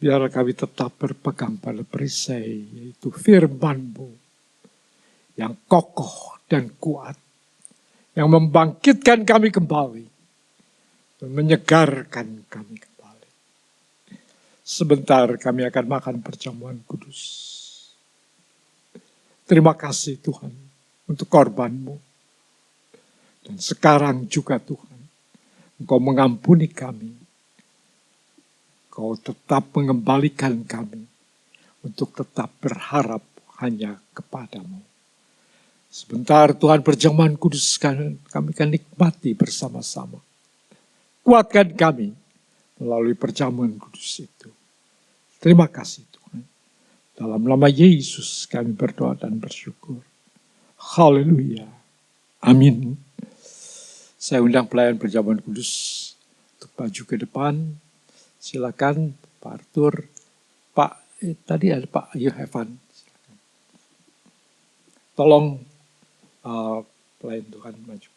Biar kami tetap berpegang pada perisai, yaitu firman-Mu yang kokoh dan kuat, yang membangkitkan kami kembali, dan menyegarkan kami kembali. Sebentar kami akan makan perjamuan kudus. Terima kasih Tuhan untuk korban-Mu. Dan sekarang juga Tuhan, Engkau mengampuni kami. Engkau tetap mengembalikan kami untuk tetap berharap hanya kepadamu. Sebentar Tuhan perjamuan kudus kami akan nikmati bersama-sama. Kuatkan kami melalui perjamuan kudus itu. Terima kasih Tuhan. Dalam nama Yesus kami berdoa dan bersyukur. Haleluya. Amin. Saya undang pelayan perjamuan kudus untuk maju ke depan. Silakan Pak Arthur. Tadi ada Pak Yohavan. Silakan. Tolong pelayan Tuhan maju.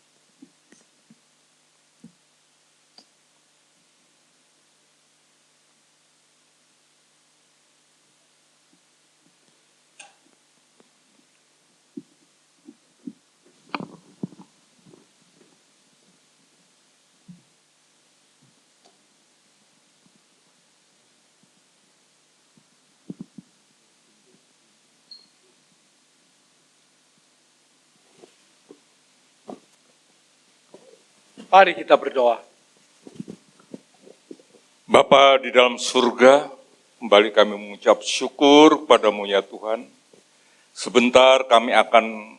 Mari kita berdoa. Bapa di dalam surga, kembali kami mengucap syukur padamu ya Tuhan. Sebentar kami akan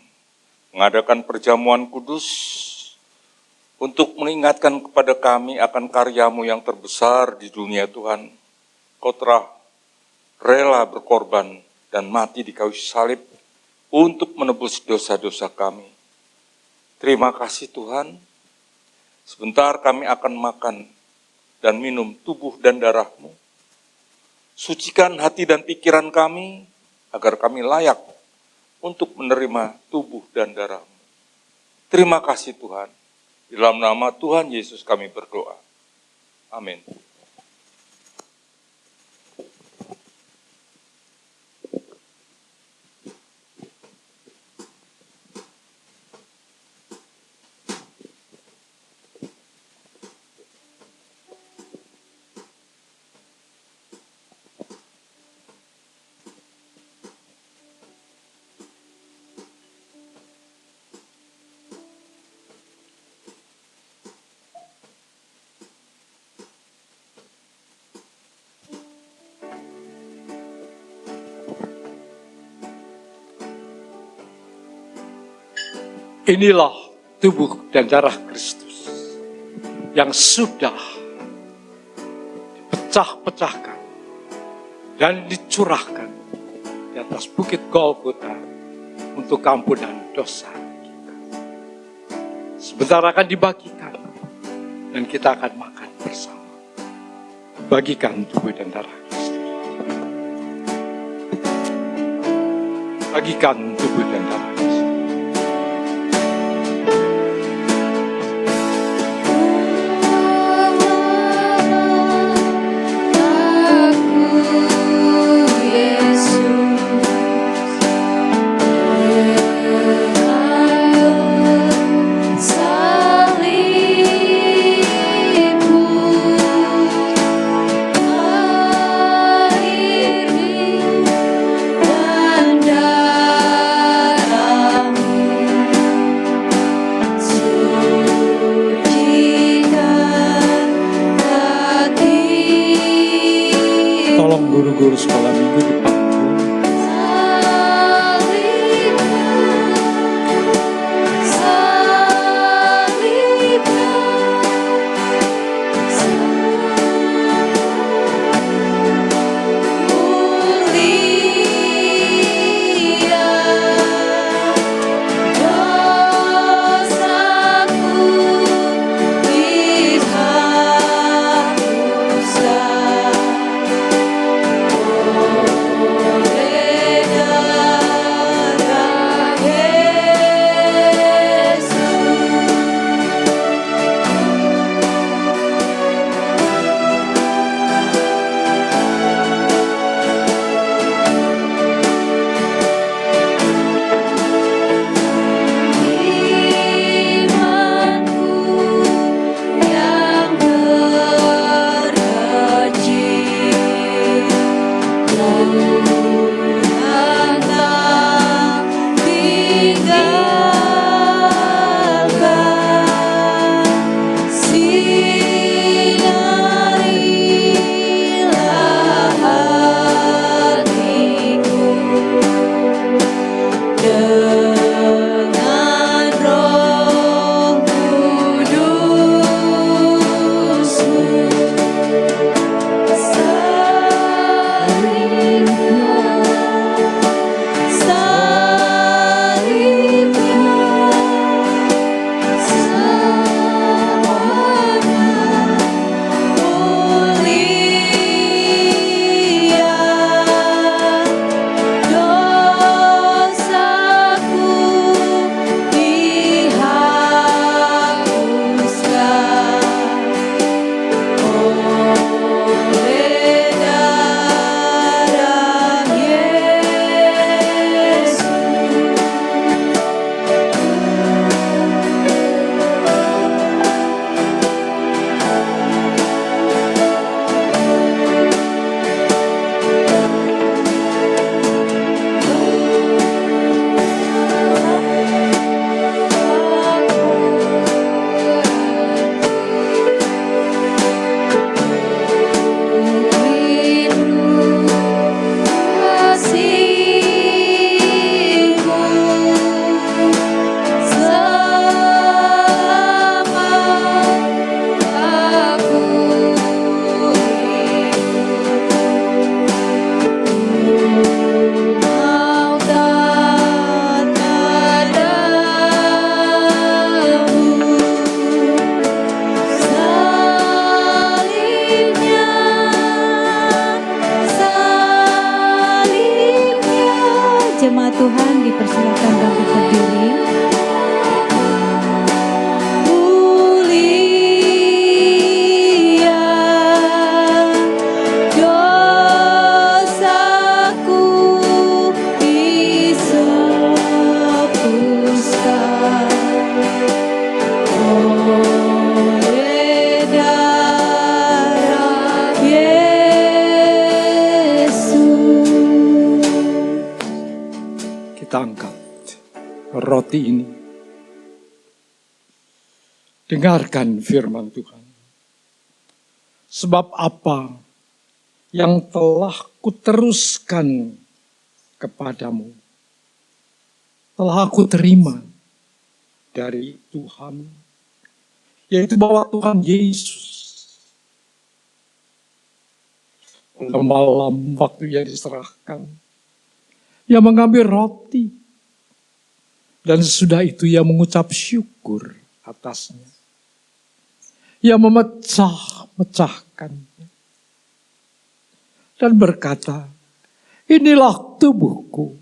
mengadakan perjamuan kudus untuk mengingatkan kepada kami akan karyamu yang terbesar di dunia Tuhan. Kau telah rela berkorban dan mati di kayu salib untuk menebus dosa-dosa kami. Terima kasih Tuhan. Sebentar kami akan makan dan minum tubuh dan darah-Mu. Sucikan hati dan pikiran kami, agar kami layak untuk menerima tubuh dan darah-Mu. Terima kasih Tuhan. Di dalam nama Tuhan Yesus kami berdoa. Amin. Inilah tubuh dan darah Kristus yang sudah dipecah-pecahkan dan dicurahkan di atas bukit Golgota untuk ampunan dosa kita. Sebentar akan dibagikan dan kita akan makan bersama. Bagikan tubuh dan darah Kristus. Bagikan tubuh dan darah Kristus. Guru sekolah minggu di panggung. Tuhan, dipersilakan bangkit berdiri. Mulia dosaku dihapuskan oleh darah Yesus. Kita angkat roti ini. Dengarkan firman Tuhan. Sebab apa yang telah kuteruskan kepadamu, telah aku terima dari Tuhan, yaitu bahwa Tuhan Yesus pada malam waktu ia diserahkan, ia mengambil roti, dan sesudah itu ia mengucap syukur atasnya. Ia memecah-mecahkannya dan berkata, inilah tubuhku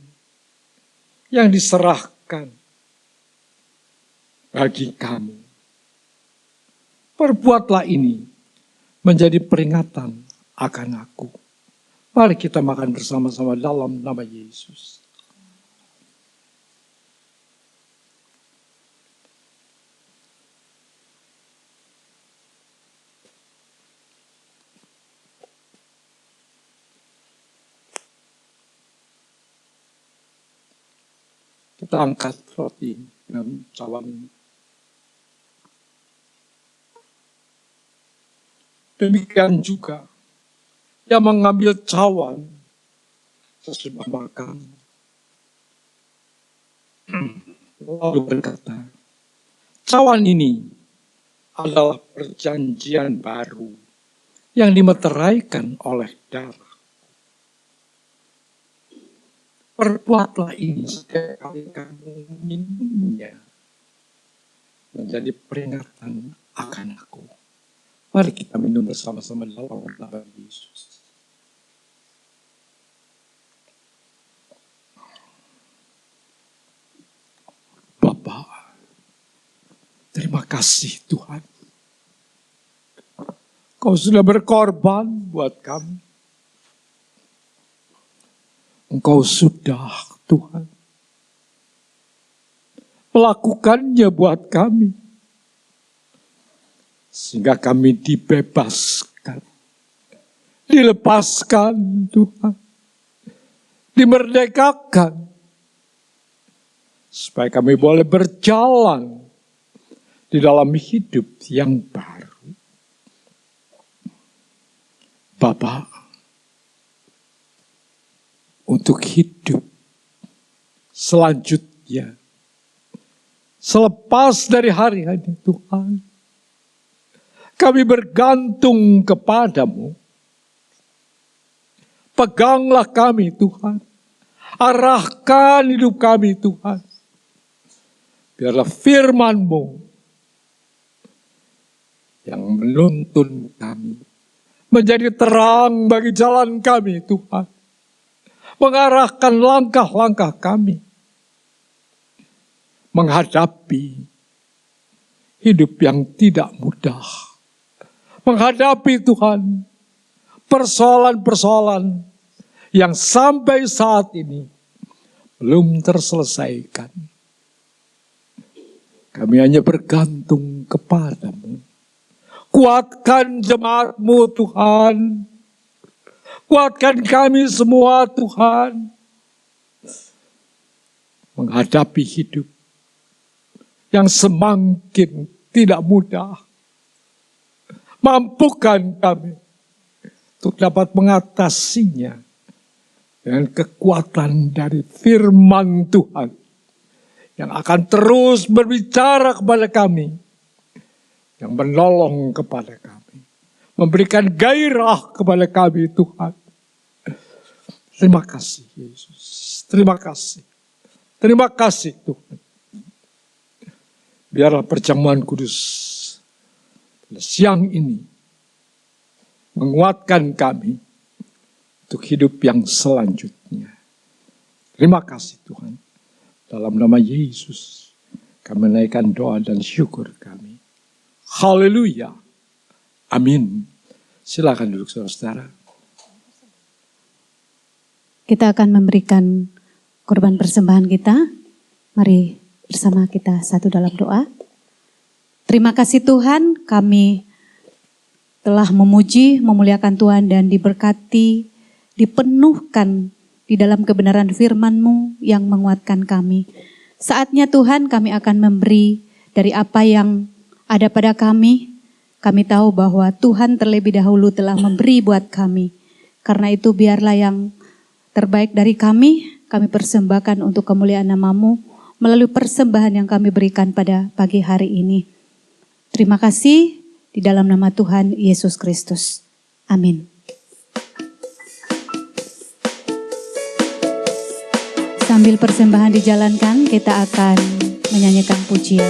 yang diserahkan bagi kamu. Perbuatlah ini menjadi peringatan akan aku. Mari kita makan bersama-sama dalam nama Yesus. Kita angkat roti dengan cawan. Demikian juga yang mengambil cawan sesudah makan, lalu berkata, cawan ini adalah perjanjian baru yang dimeteraikan oleh darah. Perbuatlah ini setiap kali kamu minumnya menjadi peringatan akan aku. Mari kita minum bersama-sama dalam nama Yesus. Bapa, terima kasih Tuhan. Kau sudah berkorban buat kami. Engkau sudah, Tuhan, melakukannya buat kami. Sehingga kami dibebaskan, dilepaskan, Tuhan. Dimerdekakan. Supaya kami boleh berjalan di dalam hidup yang baru. Bapa, untuk hidup selanjutnya, selepas dari hari ini Tuhan, kami bergantung kepadamu. Peganglah kami Tuhan, arahkan hidup kami Tuhan. Biarlah firman-Mu yang menuntun kami, menjadi terang bagi jalan kami Tuhan. Mengarahkan langkah-langkah kami menghadapi hidup yang tidak mudah. Menghadapi Tuhan persoalan-persoalan yang sampai saat ini belum terselesaikan. Kami hanya bergantung kepadamu. Kuatkan jemaat-Mu Tuhan. Kuatkan kami semua Tuhan. Menghadapi hidup yang semakin tidak mudah. Mampukan kami untuk dapat mengatasinya dengan kekuatan dari firman Tuhan yang akan terus berbicara kepada kami, yang menolong kepada kami, memberikan gairah kepada kami Tuhan. Terima kasih Yesus, terima kasih. Terima kasih Tuhan. Biarlah perjamuan kudus pada siang ini menguatkan kami untuk hidup yang selanjutnya. Terima kasih Tuhan. Dalam nama Yesus, kami menaikkan doa dan syukur kami. Haleluya. Amin. Silakan duduk saudara-saudara. Kita akan memberikan korban persembahan kita. Mari bersama kita satu dalam doa. Terima kasih Tuhan, kami telah memuji, memuliakan Tuhan dan diberkati, dipenuhkan di dalam kebenaran firman-Mu yang menguatkan kami. Saatnya Tuhan kami akan memberi dari apa yang ada pada kami. Kami tahu bahwa Tuhan terlebih dahulu telah memberi buat kami. Karena itu biarlah yang terbaik dari kami persembahkan untuk kemuliaan nama-Mu melalui persembahan yang kami berikan pada pagi hari ini. Terima kasih di dalam nama Tuhan Yesus Kristus. Amin. Sambil persembahan dijalankan, kita akan menyanyikan pujian.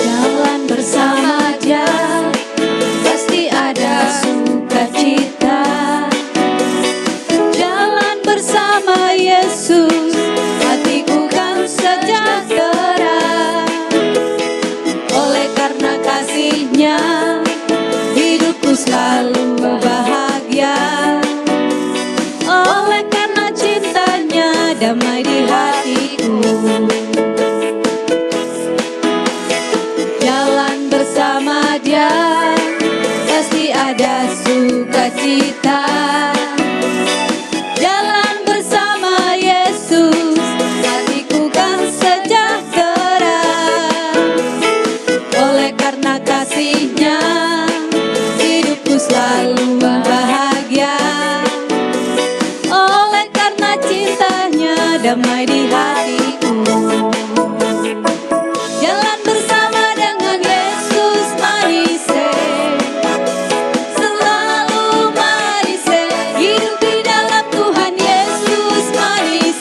Jalan bersama Dia, pasti ada sukacita. Jalan bersama Yesus, hatiku kan sejahtera. Oleh karena kasih-Nya, hidupku selalu bahagia. Oleh karena cintanya, damai di hatiku. Jalan bersama Dia, pasti ada sukacita. Jalan bersama Yesus, hatiku kan sejahtera. Oleh karena kasih-Nya, hidupku selalu bahagia. Oleh karena cintanya, damai di hatiku. Jalan bersama dengan Yesus manis, selalu manis. Hidup di dalam Tuhan Yesus manis,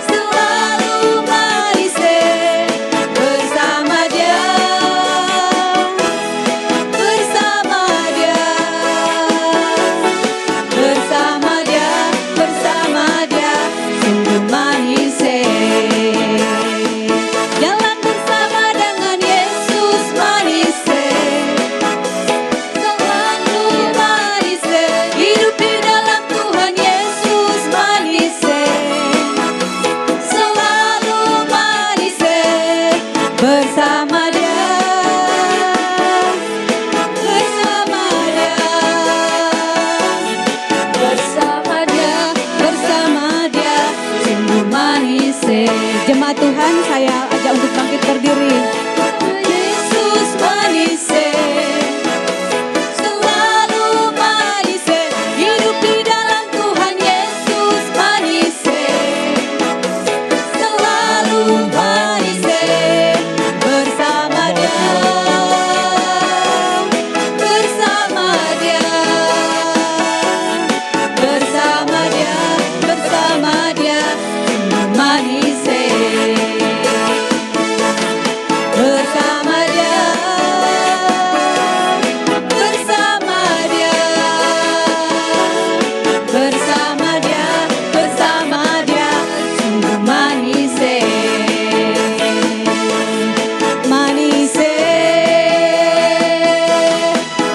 selalu manis. Bersama Dia, bersama Dia, bersama Dia, bersama Dia, sungguh manis. Jalan bersama dengan Yesus manis, selalu manis. Hidup di dalam Tuhan Yesus manis, selalu manis. Bersama Dia, bersama Dia, bersama Dia, bersama Dia, sungguh manis. Jemaat Tuhan, saya ajak untuk bangkit berdiri. Yesus manis, selalu manis. Hidup di dalam Tuhan Yesus manis, selalu manis. Bersama Dia, bersama Dia, bersama Dia, bersama Dia, sungguh manis. Bersama Dia, bersama Dia, bersama Dia, bersama Dia, sungguh manis. Manis,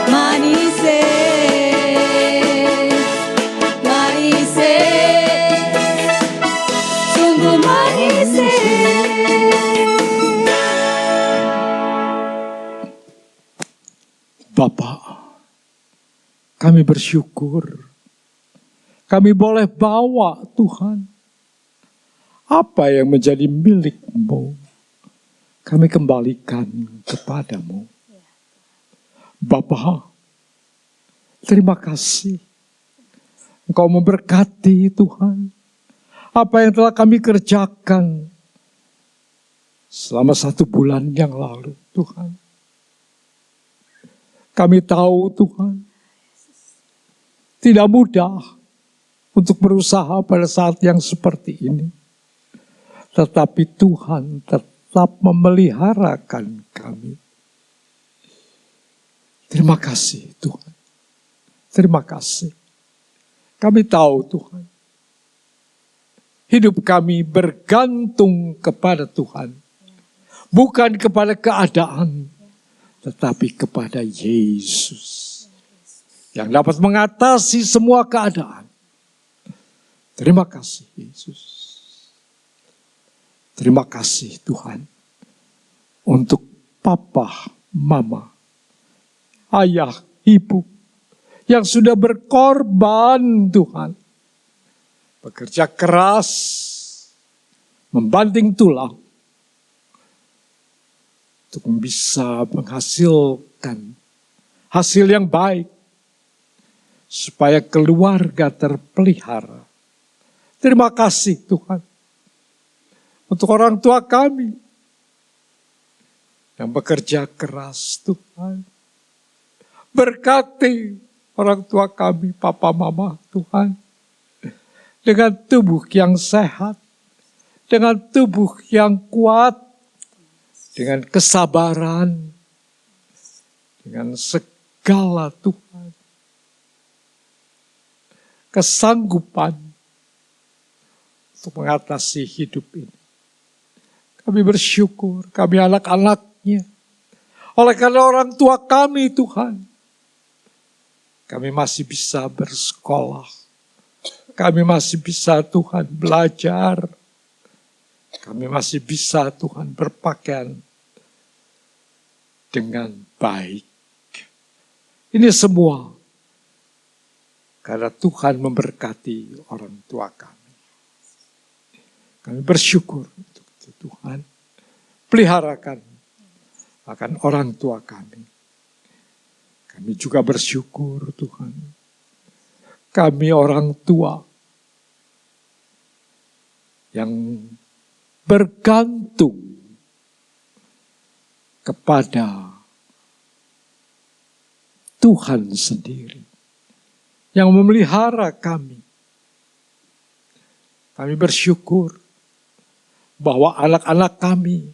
manis, manis, sungguh manis. Bapak, kami bersyukur. Kami boleh bawa Tuhan. Apa yang menjadi milik-Mu, kami kembalikan kepadamu. Bapa, terima kasih. Engkau memberkati Tuhan. Apa yang telah kami kerjakan selama 1 bulan yang lalu, Tuhan. Kami tahu Tuhan, tidak mudah untuk berusaha pada saat yang seperti ini. Tetapi Tuhan tetap memeliharakan kami. Terima kasih Tuhan. Terima kasih. Kami tahu Tuhan, hidup kami bergantung kepada Tuhan. Bukan kepada keadaan, tetapi kepada Yesus. Yang dapat mengatasi semua keadaan. Terima kasih Yesus. Terima kasih Tuhan. Untuk papa, mama, ayah, ibu. Yang sudah berkorban Tuhan. Bekerja keras. Membanting tulang. Untuk bisa menghasilkan hasil yang baik. Supaya keluarga terpelihara. Terima kasih Tuhan. Untuk orang tua kami. Yang bekerja keras Tuhan. Berkati orang tua kami, papa mama Tuhan. Dengan tubuh yang sehat. Dengan tubuh yang kuat. Dengan kesabaran. Dengan segala Tuhan. Kesanggupan. Untuk mengatasi hidup ini. Kami bersyukur, kami anak-anaknya. Oleh karena orang tua kami Tuhan. Kami masih bisa bersekolah. Kami masih bisa Tuhan belajar. Kami masih bisa Tuhan berpakaian dengan baik. Ini semua karena Tuhan memberkati orang tua kami. Kami bersyukur untuk itu Tuhan. Peliharakan akan orang tua kami. Kami juga bersyukur Tuhan. Kami orang tua yang bergantung kepada Tuhan sendiri. Yang memelihara kami. Kami bersyukur bahwa anak-anak kami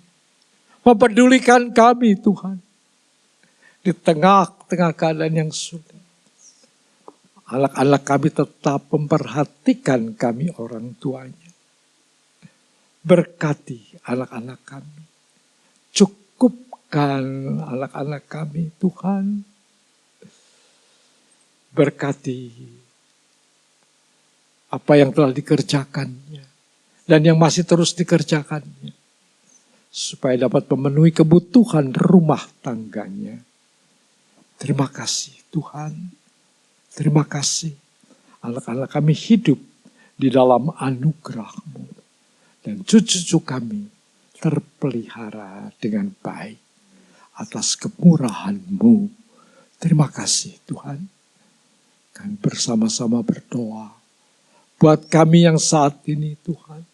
mempedulikan kami Tuhan. Di tengah-tengah keadaan yang sulit. Anak-anak kami tetap memperhatikan kami orang tuanya. Berkati anak-anak kami. Cukupkan anak-anak kami Tuhan. Berkati apa yang telah dikerjakannya. Dan yang masih terus dikerjakannya. Supaya dapat memenuhi kebutuhan rumah tangganya. Terima kasih Tuhan. Terima kasih. Anak-anak kami hidup di dalam anugerah-Mu. Dan cucu-cucu kami terpelihara dengan baik. Atas kemurahan-Mu. Terima kasih Tuhan. Kami bersama-sama berdoa. Buat kami yang saat ini Tuhan.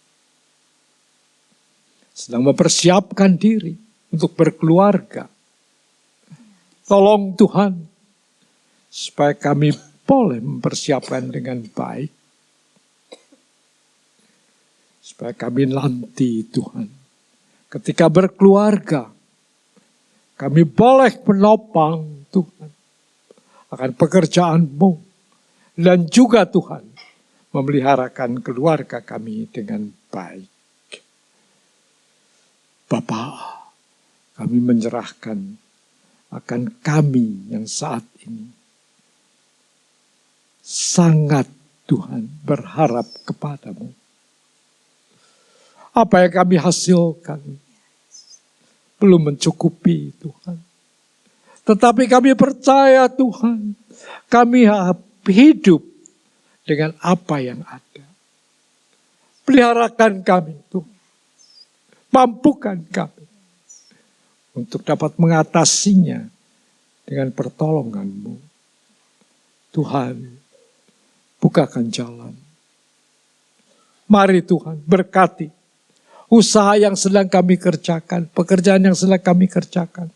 Sedang mempersiapkan diri untuk berkeluarga. Tolong Tuhan, supaya kami boleh mempersiapkan dengan baik. Supaya kami nanti Tuhan, ketika berkeluarga, kami boleh menopang Tuhan akan pekerjaan-Mu. Dan juga Tuhan, memeliharakan keluarga kami dengan baik. Bapa, kami menyerahkan akan kami yang saat ini sangat Tuhan berharap kepadamu. Apa yang kami hasilkan belum mencukupi Tuhan. Tetapi kami percaya Tuhan, kami hidup dengan apa yang ada. Peliharakan kami Tuhan. Mampukan kami untuk dapat mengatasinya dengan pertolongan-Mu. Tuhan, bukakan jalan. Mari Tuhan, berkati usaha yang sedang kami kerjakan, pekerjaan yang sedang kami kerjakan,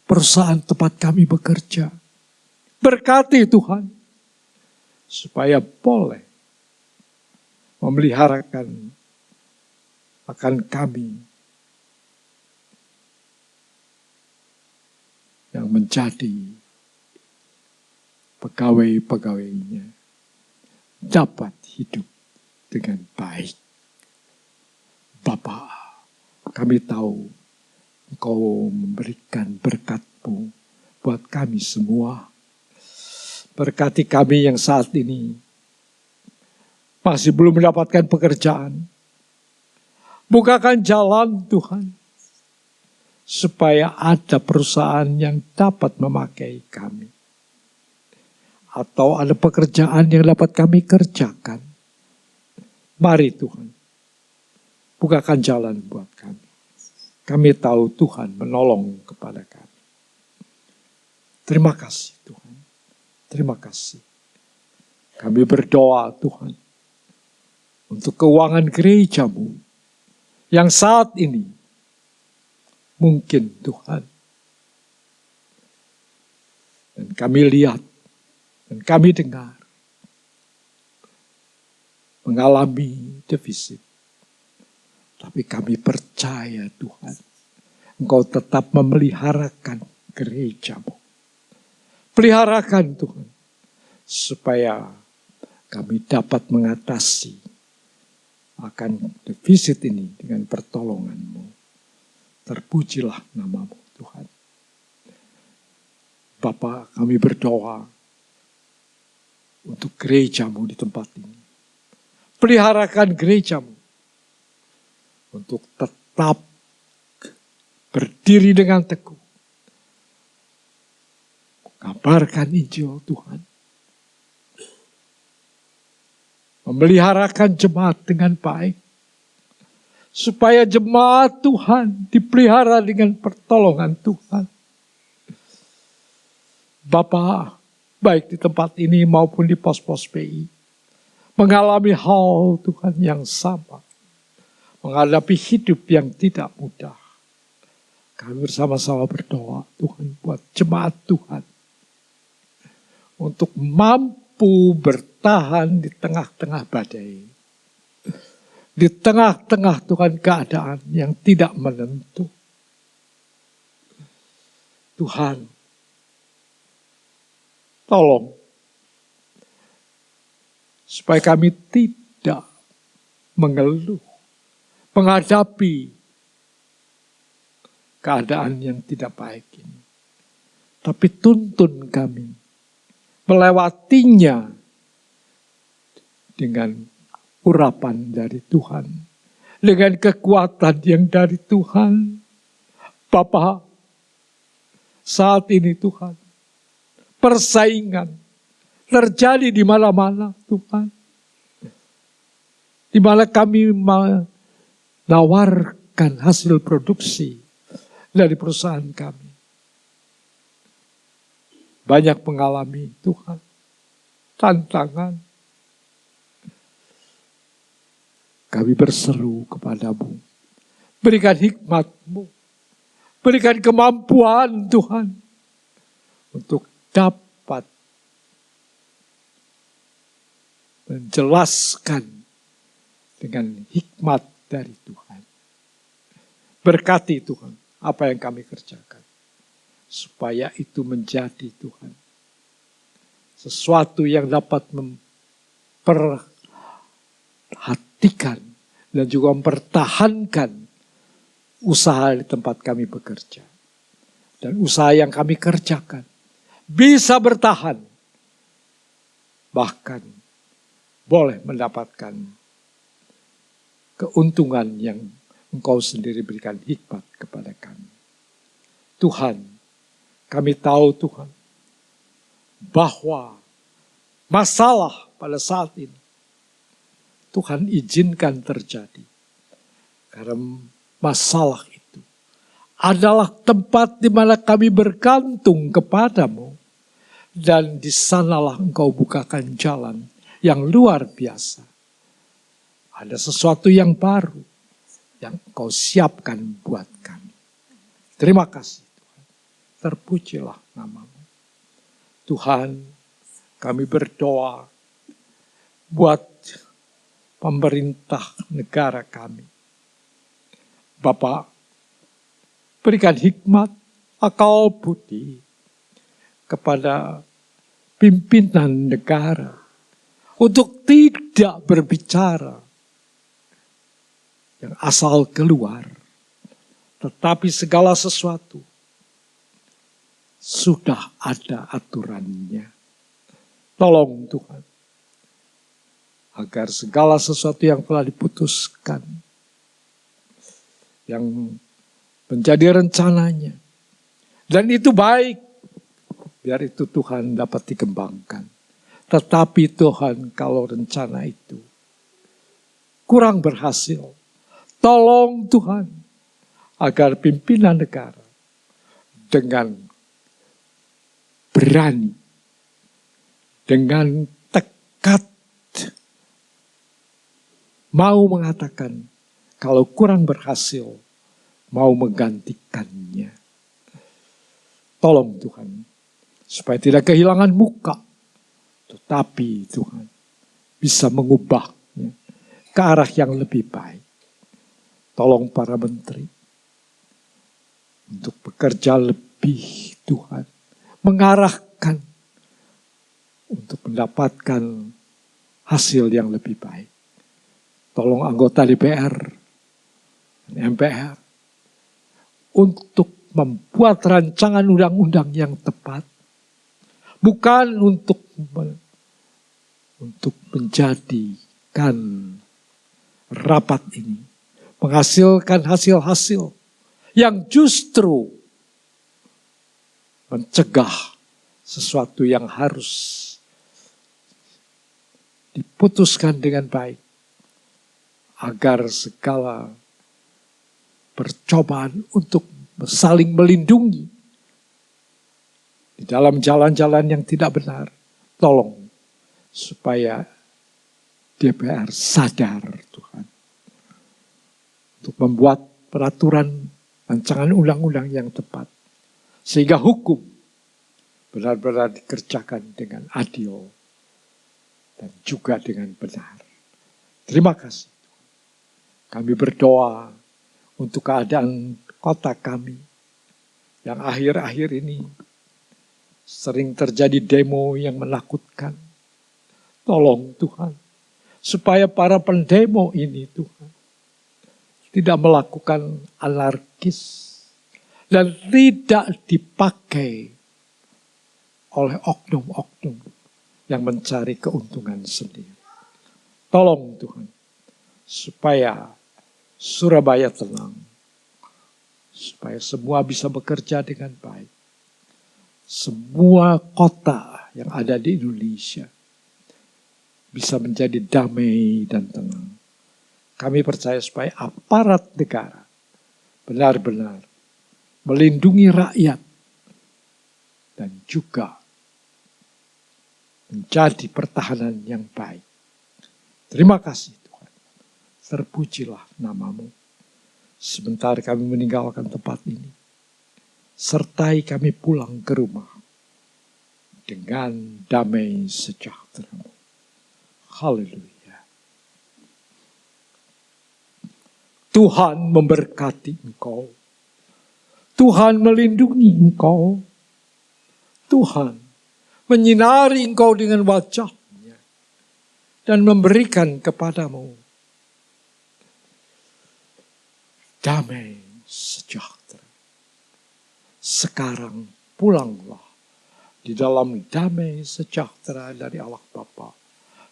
perusahaan tempat kami bekerja. Berkati Tuhan, supaya boleh memeliharakan akan kami yang menjadi pegawai-pegawainya dapat hidup dengan baik. Bapa, kami tahu Engkau memberikan berkat-Mu buat kami semua. Berkati kami yang saat ini masih belum mendapatkan pekerjaan. Bukakan jalan Tuhan, supaya ada perusahaan yang dapat memakai kami. Atau ada pekerjaan yang dapat kami kerjakan. Mari Tuhan, bukakan jalan buat kami. Kami tahu Tuhan menolong kepada kami. Terima kasih Tuhan. Terima kasih. Kami berdoa Tuhan, untuk keuangan gereja-Mu yang saat ini mungkin Tuhan. Dan kami lihat, dan kami dengar, mengalami defisit. Tapi kami percaya Tuhan, Engkau tetap memeliharakan gereja-Mu. Peliharakan Tuhan, supaya kami dapat mengatasi akan defisit ini dengan pertolongan-Mu. Terpujilah nama-Mu Tuhan. Bapa, kami berdoa untuk gereja-Mu di tempat ini. Peliharakan gereja-Mu untuk tetap berdiri dengan teguh. Kabarkan Injil Tuhan. Memeliharakan jemaat dengan baik. Supaya jemaat Tuhan dipelihara dengan pertolongan Tuhan. Bapa, baik di tempat ini maupun di pos-pos PI, mengalami hal Tuhan yang sama. Menghadapi hidup yang tidak mudah. Kami bersama-sama berdoa Tuhan buat jemaat Tuhan. Untuk mampu bertahan di tengah-tengah badai. Di tengah-tengah Tuhan keadaan yang tidak menentu. Tuhan, tolong. Supaya kami tidak mengeluh. Menghadapi keadaan yang tidak baik ini. Tapi tuntun kami melewatinya dengan urapan dari Tuhan. Dengan kekuatan yang dari Tuhan. Bapa, saat ini Tuhan, persaingan terjadi di mana-mana Tuhan. Di mana kami menawarkan hasil produksi dari perusahaan kami. Banyak mengalami Tuhan tantangan. Kami berseru kepada-Mu. Berikan hikmat-Mu. Berikan kemampuan Tuhan. Untuk dapat menjelaskan dengan hikmat dari Tuhan. Berkati Tuhan apa yang kami kerjakan. Supaya itu menjadi Tuhan. Sesuatu yang dapat memperhatikan dan juga mempertahankan usaha di tempat kami bekerja. Dan usaha yang kami kerjakan bisa bertahan. Bahkan boleh mendapatkan keuntungan yang Engkau sendiri berikan hikmat kepada kami. Tuhan, kami tahu Tuhan, bahwa masalah pada saat ini, Tuhan izinkan terjadi. Karena masalah itu adalah tempat di mana kami bergantung kepadamu. Dan di sanalah Engkau bukakan jalan yang luar biasa. Ada sesuatu yang baru yang Engkau siapkan buat kami. Terima kasih Tuhan. Terpujilah nama-Mu. Tuhan, kami berdoa buat pemerintah negara kami. Bapak, berikan hikmat, akal budi kepada pimpinan negara untuk tidak berbicara yang asal keluar, tetapi segala sesuatu sudah ada aturannya. Tolong Tuhan, agar segala sesuatu yang telah diputuskan, yang menjadi rencananya, dan itu baik, biar itu Tuhan dapat dikembangkan. Tetapi Tuhan, kalau rencana itu kurang berhasil, tolong Tuhan, agar pimpinan negara dengan berani, dengan tekad, mau mengatakan kalau kurang berhasil, mau menggantikannya. Tolong Tuhan, supaya tidak kehilangan muka, tetapi Tuhan bisa mengubahnya ke arah yang lebih baik. Tolong para menteri untuk bekerja lebih, Tuhan, mengarahkan untuk mendapatkan hasil yang lebih baik. Tolong anggota DPR dan MPR untuk membuat rancangan undang-undang yang tepat, bukan untuk menjadikan rapat ini menghasilkan hasil-hasil yang justru mencegah sesuatu yang harus diputuskan dengan baik, agar segala percobaan untuk saling melindungi di dalam jalan-jalan yang tidak benar, tolong supaya DPR sadar Tuhan, untuk membuat peraturan rancangan undang-undang yang tepat, sehingga hukum benar-benar dikerjakan dengan adil dan juga dengan benar. Terima kasih. Kami berdoa untuk keadaan kota kami yang akhir-akhir ini sering terjadi demo yang menakutkan. Tolong Tuhan, supaya para pendemo ini Tuhan tidak melakukan anarkis dan tidak dipakai oleh oknum-oknum yang mencari keuntungan sendiri. Tolong Tuhan, supaya Surabaya tenang, supaya semua bisa bekerja dengan baik. Semua kota yang ada di Indonesia bisa menjadi damai dan tenang. Kami percaya supaya aparat negara benar-benar melindungi rakyat dan juga menjadi pertahanan yang baik. Terima kasih Tuhan. Terpujilah namamu. Sebentar kami meninggalkan tempat ini, sertai kami pulang ke rumah dengan damai sejahtera. Haleluya. Tuhan memberkati engkau. Tuhan melindungi engkau. Tuhan menyinari engkau dengan wajah-Nya dan memberikan kepadamu damai sejahtera. Sekarang pulanglah di dalam damai sejahtera dari Allah Bapa,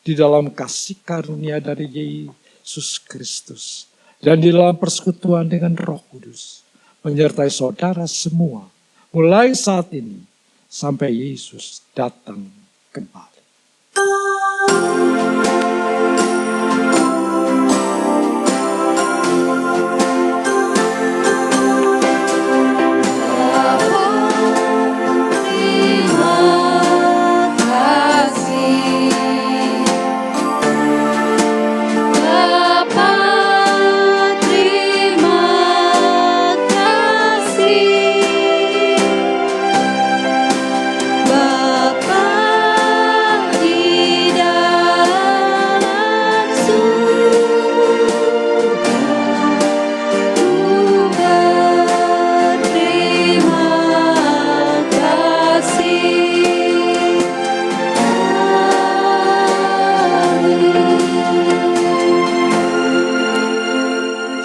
di dalam kasih karunia dari Yesus Kristus, dan di dalam persekutuan dengan Roh Kudus, menyertai saudara semua, mulai saat ini sampai Yesus datang kembali. Bapa di dalam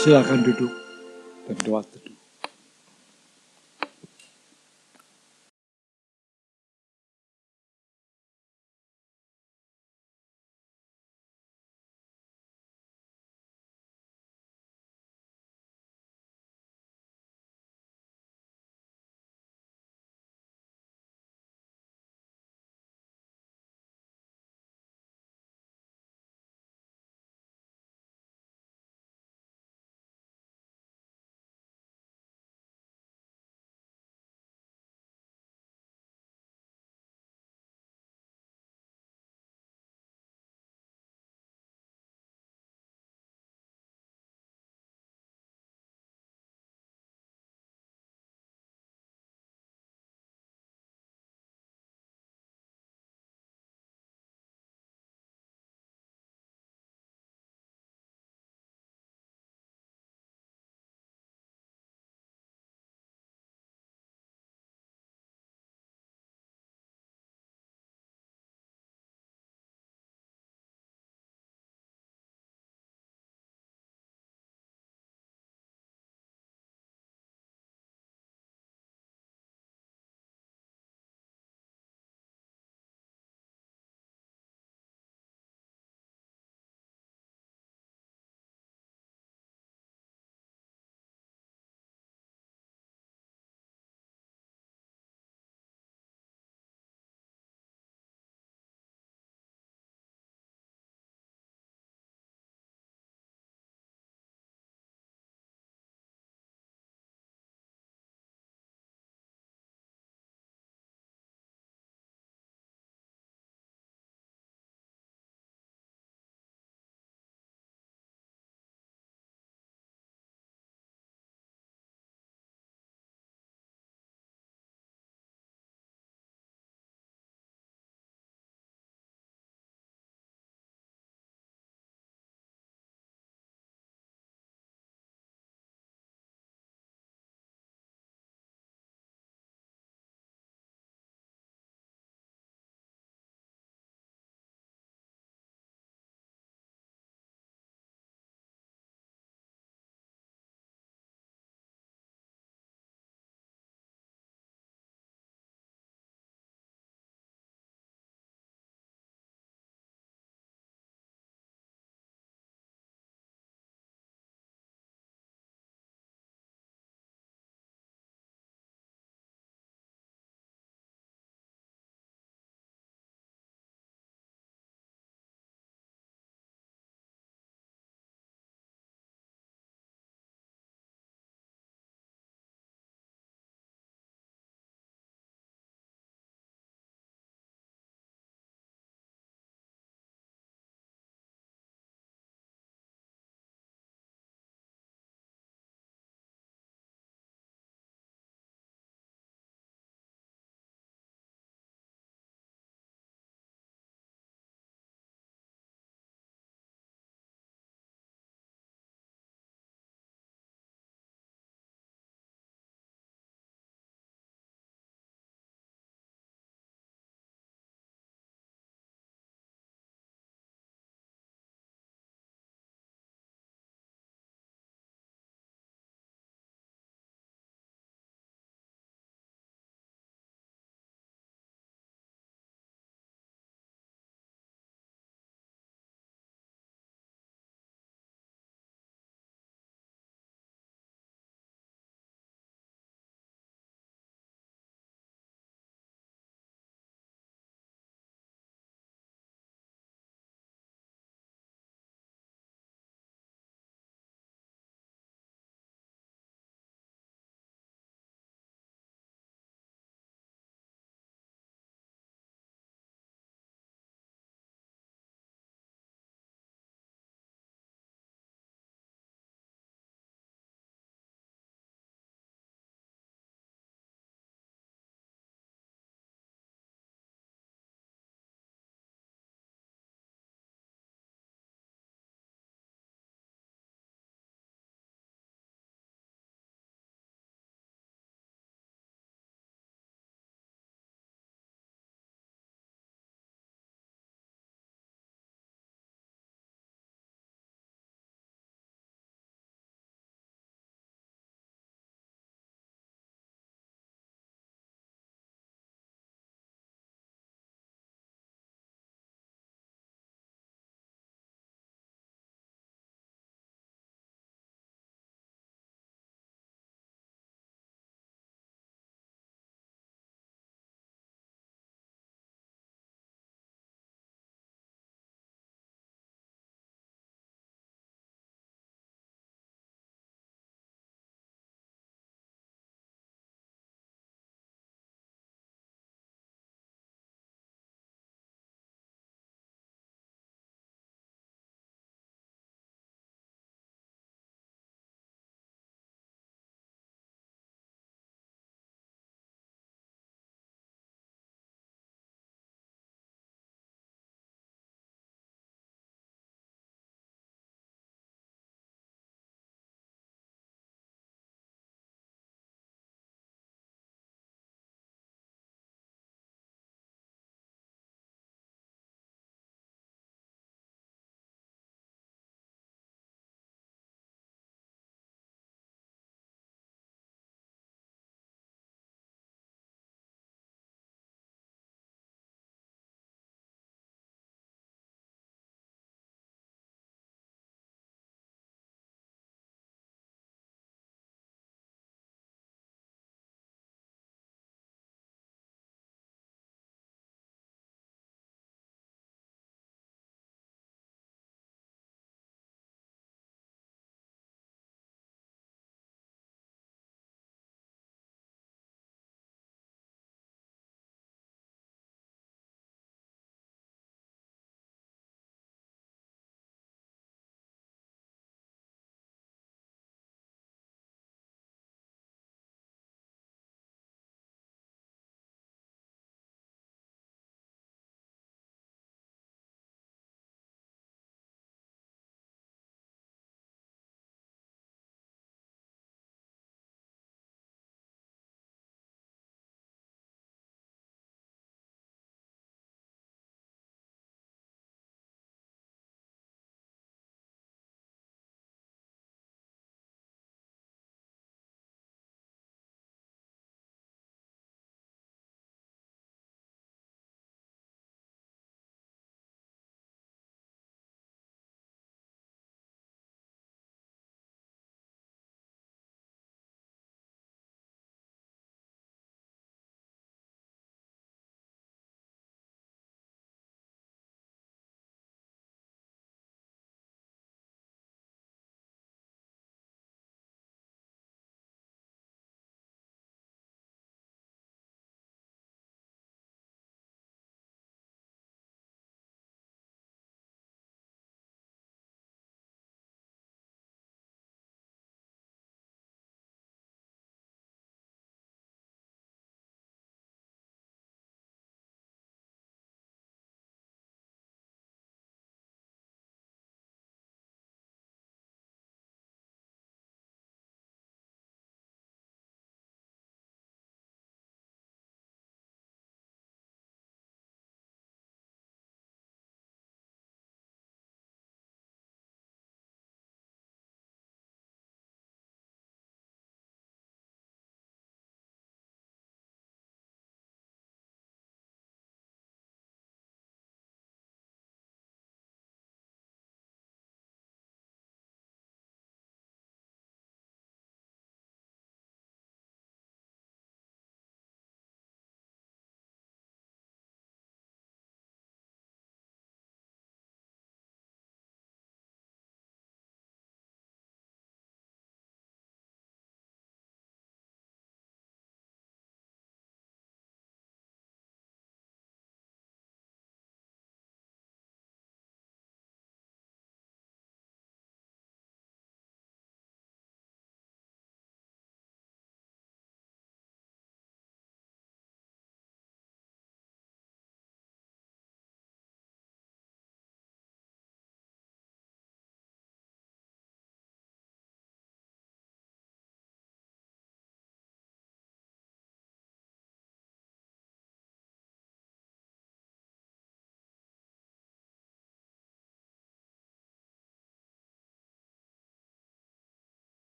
Silakan duduk dan doa teduh.